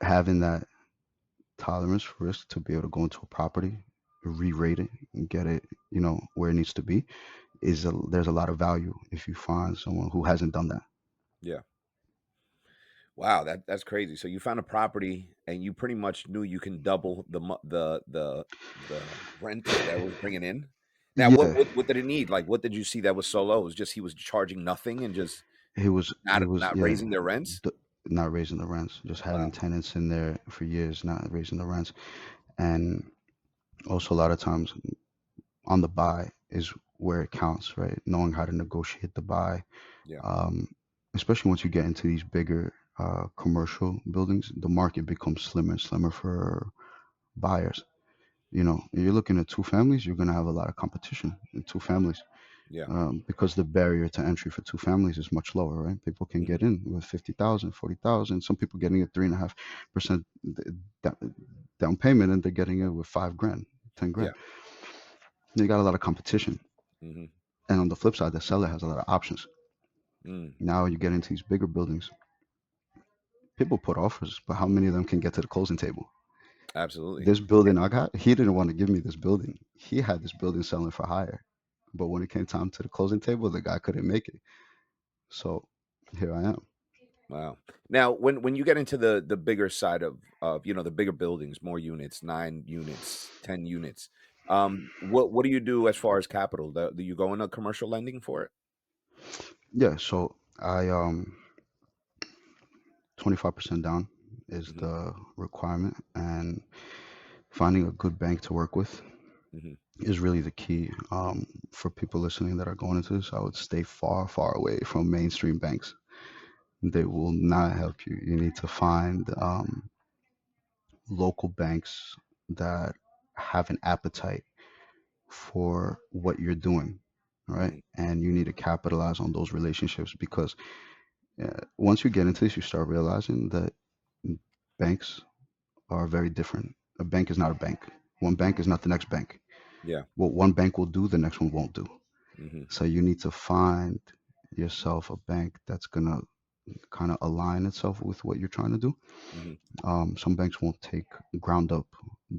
Speaker 2: having that tolerance for risk to be able to go into a property, re-rate it, and get it, where it needs to be, there's a lot of value if you find someone who hasn't done that.
Speaker 1: Yeah. Wow, that's crazy. So you found a property and you pretty much knew you can double the rent that was bringing in. Now,
Speaker 2: Yeah,
Speaker 1: what did it need? Like, what did you see that was so low? It was just he was charging nothing and just
Speaker 2: he was,
Speaker 1: not
Speaker 2: yeah,
Speaker 1: raising their rents.
Speaker 2: d- not raising the rents, just having
Speaker 1: Wow.
Speaker 2: tenants in there for years, not raising the rents. And also a lot of times on the buy is where it counts, right? Knowing how to negotiate the buy,
Speaker 1: Yeah.
Speaker 2: um, especially once you get into these bigger commercial buildings, the market becomes slimmer and slimmer for buyers. You're looking at two families, you're going to have a lot of competition in two families.
Speaker 1: Yeah.
Speaker 2: because the barrier to entry for two families is much lower, right? People can
Speaker 1: Hmm.
Speaker 2: get in with 50,000, 40,000. Some people getting a 3.5% down payment, and they're getting it with 5 grand, 10 grand.
Speaker 1: Yeah.
Speaker 2: You got a lot of competition.
Speaker 1: Hmm.
Speaker 2: And on the flip side, the seller has a lot of options.
Speaker 1: Mm.
Speaker 2: Now you get into these bigger buildings. People put offers, but how many of them can get to the closing table?
Speaker 1: Absolutely.
Speaker 2: This building I got, he didn't want to give me this building. He had this building selling for higher. But when it came time to the closing table, the guy couldn't make it. So here I am.
Speaker 1: Wow. Now, when you get into the bigger side of the bigger buildings, more units, 9 units, 10 units, what do you do as far as capital? Do you go into commercial lending for it?
Speaker 2: Yeah, so I 25% down is
Speaker 1: Hmm.
Speaker 2: the requirement, and finding a good bank to work with
Speaker 1: Hmm.
Speaker 2: is really the key. For people listening that are going into this, I would stay far, far away from mainstream banks. They will not help you. You need to find local banks that have an appetite for what you're doing, right?
Speaker 1: Hmm.
Speaker 2: And you need to capitalize on those relationships because once you get into this, you start realizing that banks are very different. A bank is not a bank. One bank is not the next bank.
Speaker 1: Yeah.
Speaker 2: What one bank will do, the next one won't do.
Speaker 1: Hmm.
Speaker 2: So you need to find yourself a bank that's gonna kind of align itself with what you're trying to do.
Speaker 1: Hmm.
Speaker 2: Some banks won't take ground up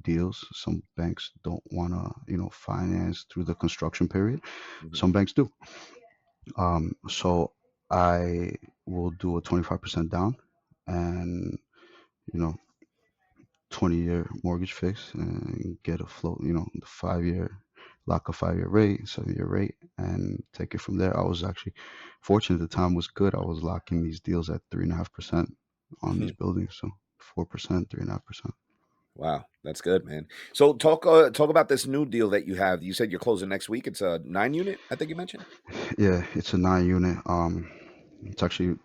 Speaker 2: deals. Some banks don't want to, finance through the construction period.
Speaker 1: Hmm.
Speaker 2: Some banks do. So I will do a 25% down and, you know, 20-year mortgage fix and get a float, the 5 year, lock a 5 year rate, 7 year rate, and take it from there. I was actually fortunate. The time was good. I was locking these deals at 3.5% on these buildings. So 4%, 3.5%.
Speaker 1: Wow, that's good, man. So talk about this new deal that you have. You said you're closing next week. It's a 9 unit, I think you mentioned.
Speaker 2: Yeah, it's a 9 unit. It's actually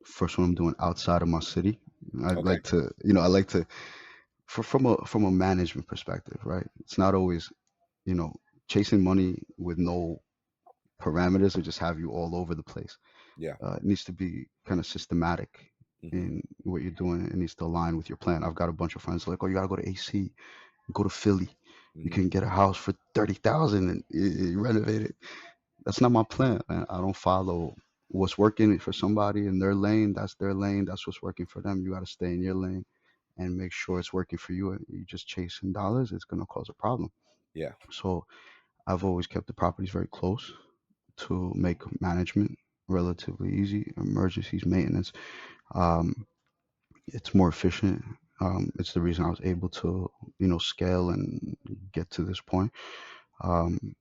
Speaker 2: first one I'm doing outside of my city. I'd
Speaker 1: Okay.
Speaker 2: like to, I like to, from a management perspective, right? It's not always, you know, chasing money with no parameters or just have you all over the place.
Speaker 1: Yeah.
Speaker 2: It needs to be kind of systematic
Speaker 1: Hmm.
Speaker 2: in what you're doing. It needs to align with your plan. I've got a bunch of friends like, oh, you gotta go to AC, go to Philly. You
Speaker 1: Hmm.
Speaker 2: can get a house for 30,000 and you renovate it. That's not my plan, man. I don't follow what's working for somebody in their lane. That's their lane. That's what's working for them. You got to stay in your lane and make sure it's working for you. And you just chasing dollars, it's gonna cause a problem.
Speaker 1: Yeah.
Speaker 2: So I've always kept the properties very close to make management relatively easy. Emergencies, maintenance. Um, it's more efficient. It's the reason I was able to, scale and get to this point. Um,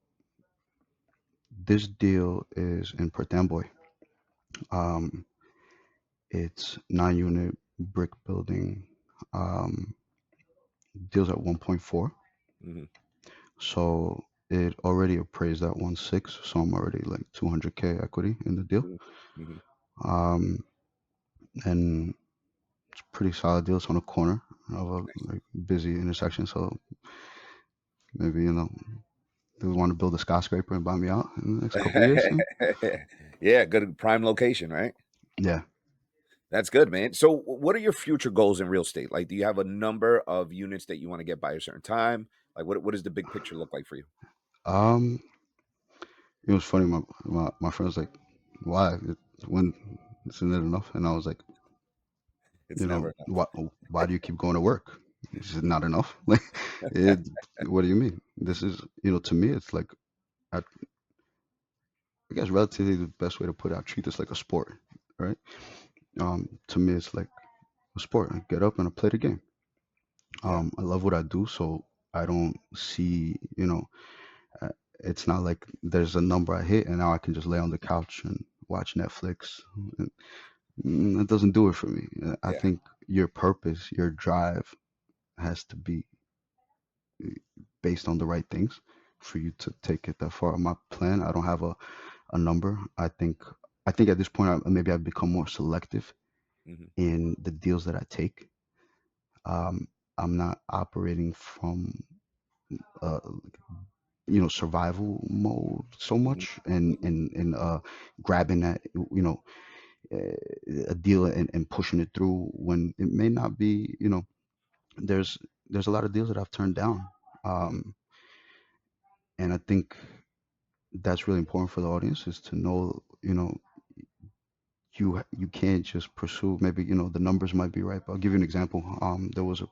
Speaker 2: this deal is in Perth Amboy. Um, it's 9 unit brick building. Um, deals at 1.4.
Speaker 1: Hmm.
Speaker 2: So it already appraised at 1.6. So I'm already like 200K equity in the deal.
Speaker 1: Hmm.
Speaker 2: Um, and it's a pretty solid deal. It's on a corner of a
Speaker 1: Nice.
Speaker 2: like busy intersection. So maybe, they want to build a skyscraper and buy me out in the next couple of years.
Speaker 1: Yeah, good prime location, right?
Speaker 2: Yeah.
Speaker 1: That's good, man. So, what are your future goals in real estate? Like, do you have a number of units that you want to get by a certain time? Like, what does the big picture look like for you?
Speaker 2: Um, it was funny. My friend was like, "Why? When isn't it enough?" And I was like,
Speaker 1: It's never
Speaker 2: why do you keep going to work? Is it not enough? Like, it, what do you mean? This is, to me, it's like, I guess relatively the best way to put it, I treat this like a sport, right? To me, it's like a sport. I get up and I play the game.
Speaker 1: Yeah,
Speaker 2: I love what I do, so I don't see, uh, it's not like there's a number I hit and now I can just lay on the couch and watch Netflix. And, it doesn't do it for me. I
Speaker 1: yeah,
Speaker 2: think your purpose, your drive has to be based on the right things for you to take it that far. My plan, I don't have a number. I think at this point maybe I've become more selective
Speaker 1: hmm,
Speaker 2: in the deals that I take. I'm not operating from survival mode so
Speaker 1: Mhm.
Speaker 2: much, and
Speaker 1: Mhm.
Speaker 2: grabbing that, a deal, and pushing it through when it may not be. There's a lot of deals that I've turned down,
Speaker 1: Mhm.
Speaker 2: um, and I think that's really important for the audience, is to know, you can't just pursue. Maybe the numbers might be right, but I'll give you an example. There was a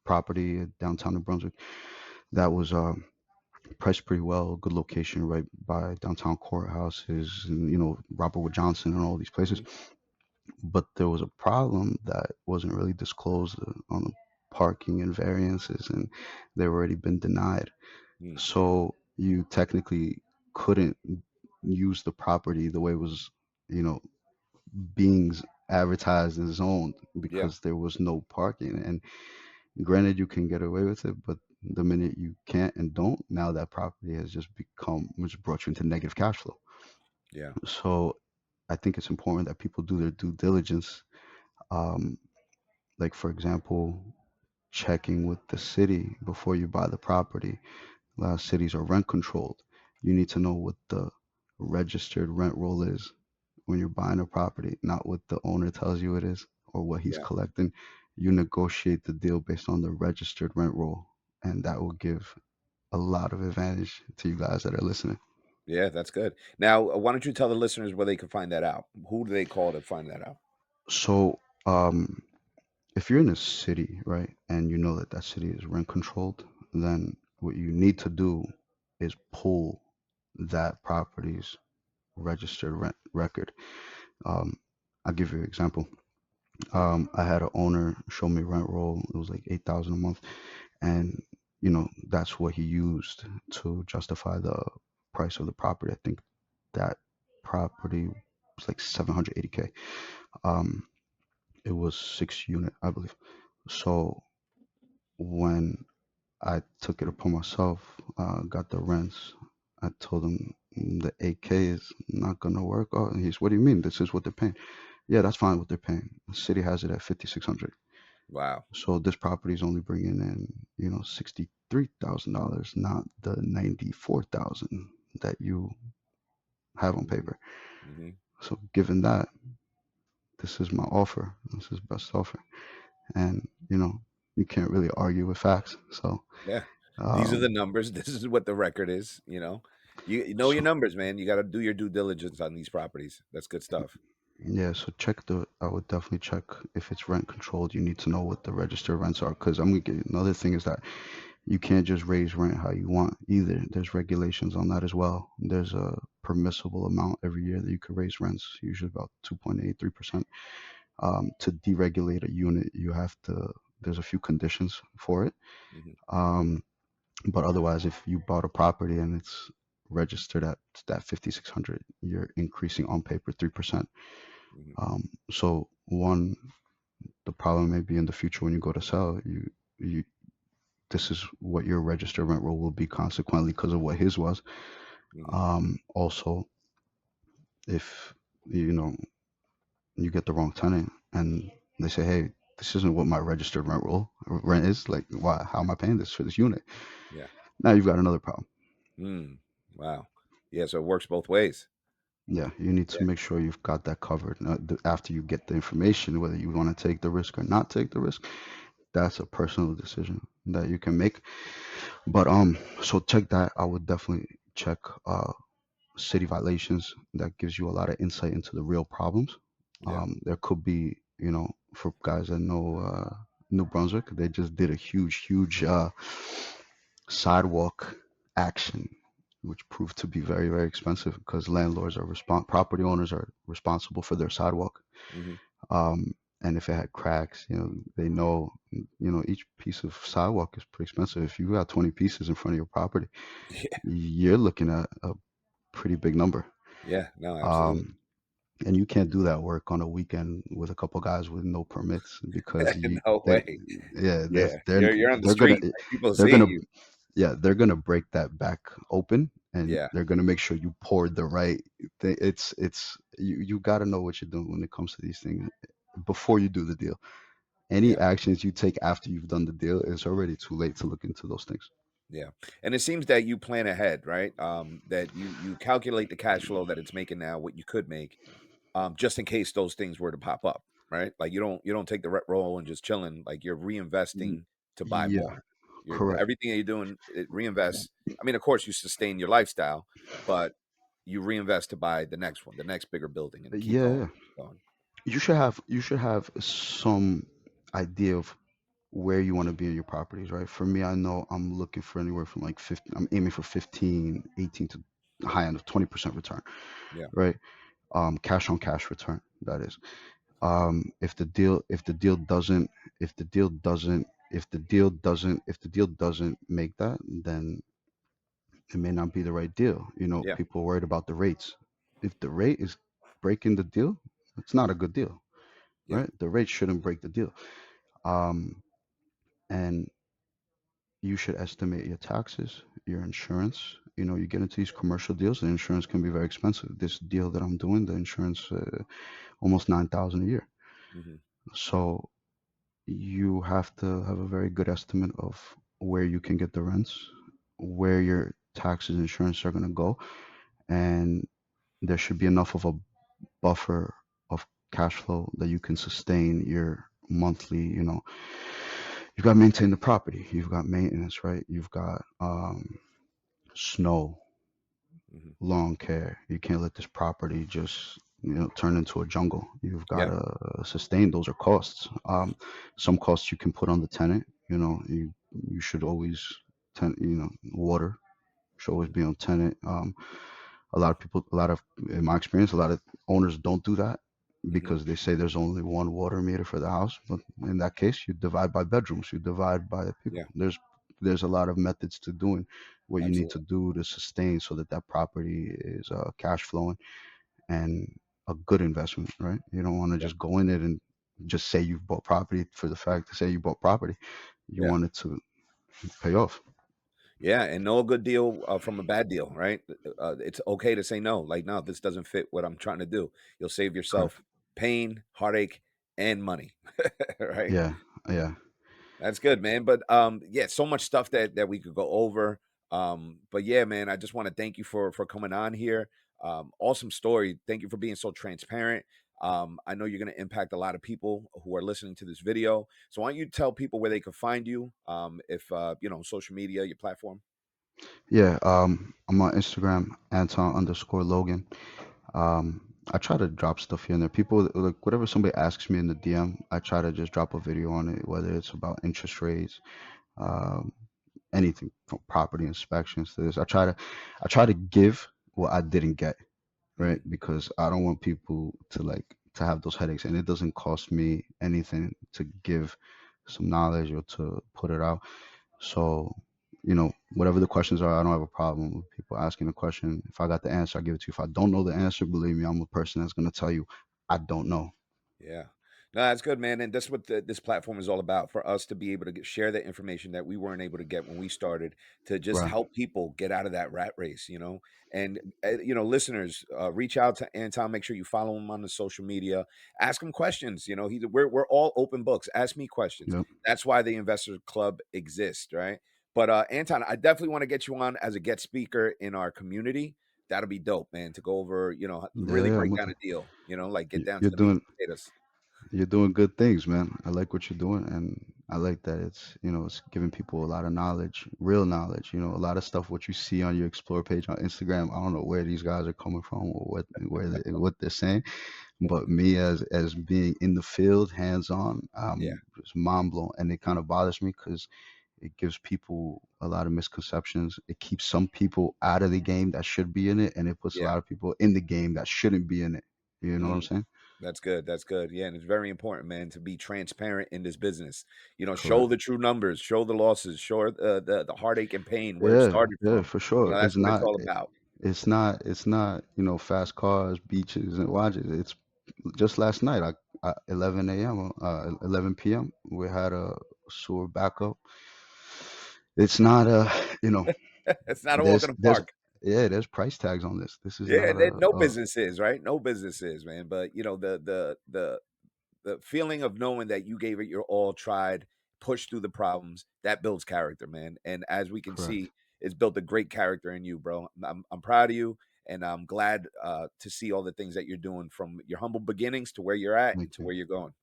Speaker 2: property downtown New Brunswick that was priced pretty well, good location right by downtown courthouses, and Robert Wood Johnson and all these places.
Speaker 1: Mhm.
Speaker 2: But there was a problem that wasn't really disclosed on the parking and variances, and they've already been denied.
Speaker 1: Mm.
Speaker 2: So you technically couldn't use the property the way it was, you know, being advertised and zoned,
Speaker 1: Yeah.
Speaker 2: because there was no parking. And granted, you can get away with it, but the minute you can't and don't, now that property has just become, which brought you into negative cash flow.
Speaker 1: Yeah.
Speaker 2: So I think it's important that people do their due diligence. Um, like, for example, checking with the city before you buy the property. A lot of cities are rent controlled. You need to know what the registered rent roll is when you're buying a property, not what the owner tells you it is or what he's
Speaker 1: Yeah.
Speaker 2: collecting. You negotiate the deal based on the registered rent roll, and that will give a lot of advantage to you guys that are listening.
Speaker 1: Yeah, that's good. Now, why don't you tell the listeners where they can find that out? Who do they call to find that out?
Speaker 2: So, if you're in a city, right, and you know that that city is rent controlled, then what you need to do is pull that property's registered rent record. Um, I'll give you an example. I had an owner show me rent roll. It was like 8,000 a month, and that's what he used to justify the price of the property. I think that property was like 780K. Um, it was 6 unit, I believe. So when I took it upon myself, got the rents. I told him, the 8K is not gonna work. Oh, and he's, what do you mean? This is what they're paying. Yeah, that's fine what they're paying. The city has it at 5,600.
Speaker 1: Wow.
Speaker 2: So this property is only bringing in, $63,000, not the 94,000 that you have on
Speaker 1: Mhm.
Speaker 2: paper.
Speaker 1: Mhm.
Speaker 2: So given that, this is my offer. This is best offer, and you can't really argue with facts. So,
Speaker 1: Yeah. These are the
Speaker 2: um,
Speaker 1: numbers. This is what the record is, you know? You know your
Speaker 2: so
Speaker 1: numbers, man. You gotta do your due diligence on these properties. That's good stuff.
Speaker 2: yeah, so I would definitely check if it's rent controlled. You need to know what the registered rents are, because I'm gonna get another thing is that you can't just raise rent how you want either. There's regulations on that as well. There's a permissible amount every year that you could raise rents, usually about 2.83%. To deregulate a unit, there's a few conditions for it.
Speaker 1: Mhm.
Speaker 2: Um, but otherwise, if you bought a property and it's registered at that 5,600, you're increasing on paper 3%.
Speaker 1: Mhm.
Speaker 2: So one, the problem may be in the future when you go to sell, you this is what your registered rent roll will be consequently because of what his was.
Speaker 1: Mhm.
Speaker 2: Also, if you know you get the wrong tenant and they say, "Hey, this isn't what my registered rent is. Like, why? How am I paying this for this unit?"
Speaker 1: Yeah.
Speaker 2: Now you've got another problem.
Speaker 1: Mm. Wow. Yeah, so it works both ways.
Speaker 2: Yeah, you need to
Speaker 1: Yeah.
Speaker 2: make sure you've got that covered. After you get the information, whether you want to take the risk or not take the risk, that's a personal decision that you can make. But so check that. I would definitely check city violations. That gives you a lot of insight into the real problems.
Speaker 1: Yeah.
Speaker 2: There could be, for guys that know New Brunswick, they just did a huge sidewalk action, which proved to be very, very expensive because property owners are responsible for their sidewalk.
Speaker 1: Mhm.
Speaker 2: Um, and if it had cracks, they know, each piece of sidewalk is pretty expensive. If you got 20 pieces in front of your property,
Speaker 1: Yeah.
Speaker 2: you're looking at a pretty big number.
Speaker 1: Yeah. No, absolutely.
Speaker 2: Um, and you can't do that work on a weekend with a couple guys with no permits, because
Speaker 1: No
Speaker 2: they,
Speaker 1: way.
Speaker 2: yeah,
Speaker 1: Yeah. You're on the
Speaker 2: they're gonna,
Speaker 1: street, like, people
Speaker 2: they're
Speaker 1: seeing
Speaker 2: gonna,
Speaker 1: you.
Speaker 2: yeah, they're gonna break that back open, and
Speaker 1: Yeah.
Speaker 2: they're gonna make sure you poured the right thing. You got to know what you're doing when it comes to these things before you do the deal. Any
Speaker 1: Yeah.
Speaker 2: actions you take after you've done the deal, it's already too late to look into those things.
Speaker 1: Yeah, and it seems that you plan ahead, right? That you calculate the cash flow that it's making now, what you could make, just in case those things were to pop up, right? Like you don't take the rent roll and just chilling. Like you're
Speaker 2: Y-
Speaker 1: reinvesting to buy
Speaker 2: Yeah,
Speaker 1: more. You're
Speaker 2: correct.
Speaker 1: everything that you're doing, it reinvests. I mean, of course, you sustain your lifestyle, but you reinvest to buy the next one, the next bigger building, and keep
Speaker 2: Yeah,
Speaker 1: going,
Speaker 2: yeah.
Speaker 1: keep going.
Speaker 2: You should have some idea of where you want to be in your properties, right? For me, I know I'm looking for anywhere from like 15, I'm aiming for 15, 18 to high end of 20% return,
Speaker 1: Yeah,
Speaker 2: right? Cash on cash return, that is. If the deal doesn't make that, then it may not be the right deal.
Speaker 1: yeah,
Speaker 2: People are worried about the rates. If the rate is breaking the deal, it's not a good deal,
Speaker 1: yeah,
Speaker 2: right? The rate shouldn't break the deal. Um, and you should estimate your taxes, your insurance. You get into these commercial deals, the insurance can be very expensive. This deal that I'm doing, the insurance, almost 9,000 a year.
Speaker 1: hmm,
Speaker 2: So you have to have a very good estimate of where you can get the rents, where your taxes and insurance are going to go, and there should be enough of a buffer of cash flow that you can sustain your monthly. You've got to maintain the property. You've got maintenance, right? You've got snow,
Speaker 1: hmm,
Speaker 2: lawn care. You can't let this property just turn into a jungle. You've got
Speaker 1: yeah,
Speaker 2: to sustain. Those are costs. Some costs you can put on the tenant. You should always water should always
Speaker 1: hmm,
Speaker 2: be on tenant. A lot of people, in my experience, a lot of owners don't do that
Speaker 1: hmm,
Speaker 2: because they say there's only one water meter for the house. But in that case, you divide by bedrooms, you divide by the people.
Speaker 1: yeah,
Speaker 2: There's a lot of methods to doing what you need to
Speaker 1: absolutely,
Speaker 2: do to sustain so that that property is cash flowing and a good investment, right? You don't want to
Speaker 1: yeah,
Speaker 2: just go in it and just say you've bought property for the fact to say you bought property. You
Speaker 1: yeah.
Speaker 2: want it to pay off.
Speaker 1: Yeah, and know a good deal from a bad deal, right? It's okay to say no. Like, no, this doesn't fit what I'm trying to do. You'll save
Speaker 2: Correct.
Speaker 1: yourself pain, heartache, and money, right?
Speaker 2: Yeah. Yeah.
Speaker 1: That's good, man. But yeah, so much stuff that we could go over. But yeah, man, I just want to thank you for coming on here. Awesome story. Thank you for being so transparent. I know you're going to impact a lot of people who are listening to this video. So why don't you tell people where they can find you? If social media, your platform.
Speaker 2: Yeah. I'm on Instagram, Anton_Logan. I try to drop stuff here and there. People like whatever somebody asks me in the DM, I try to just drop a video on it, whether it's about interest rates, um, anything from property inspections to this. I try to give what I didn't get, right?
Speaker 1: Mhm.
Speaker 2: Because I don't want people to have those headaches, and it doesn't cost me anything to give some knowledge or to put it out. So, whatever the questions are, I don't have a problem with people asking a question. If I got the answer, I give it to you. If I don't know the answer, believe me, I'm a person that's going to tell you, I don't know.
Speaker 1: Yeah. No, that's good, man. And that's what this platform is all about, for us to be able to share the information that we weren't able to get when we started, to just
Speaker 2: Right.
Speaker 1: help people get out of that rat race, And, listeners, reach out to Anton. Make sure you follow him on the social media. Ask him questions. We're all open books. Ask me questions.
Speaker 2: Yep.
Speaker 1: That's why the Investor Club exists, right? But Anton, I definitely want to get you on as a guest speaker in our community. That'll be dope, man, to go over,
Speaker 2: Yeah,
Speaker 1: really
Speaker 2: yeah.
Speaker 1: break down a deal, like get
Speaker 2: You-
Speaker 1: down
Speaker 2: You're
Speaker 1: to the meat
Speaker 2: doing
Speaker 1: and potatoes.
Speaker 2: you're doing good things, man. I like what you're doing, and I like that it's giving people a lot of knowledge, real knowledge. A lot of stuff what you see on your explore page on Instagram. I don't know where these guys are coming from or what they're saying. But me as being in the field, hands on,
Speaker 1: Yeah,
Speaker 2: just mind blown, and it kind of bothers me because it gives people a lot of misconceptions. It keeps some people out of the game that should be in it, and it puts a
Speaker 1: yeah.
Speaker 2: lot of people in the game that shouldn't be in it. You know what I'm
Speaker 1: Mm,
Speaker 2: saying?
Speaker 1: that's good. That's good. Yeah, and it's very important, man, to be transparent in this business. Show
Speaker 2: Correct.
Speaker 1: the true numbers, show the losses, show the heartache and pain, where it
Speaker 2: Yeah,
Speaker 1: started
Speaker 2: yeah,
Speaker 1: from.
Speaker 2: for sure.
Speaker 1: That's what it's all about.
Speaker 2: It's not fast cars, beaches, and watches. It's just last night, 11 a.m., 11 p.m. We had a sewer backup. It's not
Speaker 1: It's not a walk in
Speaker 2: there's
Speaker 1: the
Speaker 2: there's
Speaker 1: park.
Speaker 2: yeah, there's price tags on this. This is
Speaker 1: Yeah,
Speaker 2: not
Speaker 1: no business is, right? No business is, man. But the feeling of knowing that you gave it your all, tried, push through the problems. That builds character, man. And as we can
Speaker 2: Correct.
Speaker 1: see, it's built a great character in you, bro. I'm proud of you, and I'm glad to see all the things that you're doing from your humble beginnings to where you're at and
Speaker 2: Thank
Speaker 1: to
Speaker 2: you.
Speaker 1: where you're going.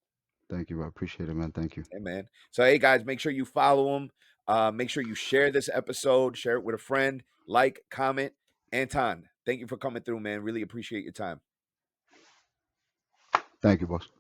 Speaker 2: Thank you. I appreciate it, man. Thank you.
Speaker 1: Hey, man. So, hey, guys, make sure you follow him. Make sure you share this episode, share it with a friend, like, comment. Anton, thank you for coming through, man. Really appreciate your time.
Speaker 2: Thank you, boss.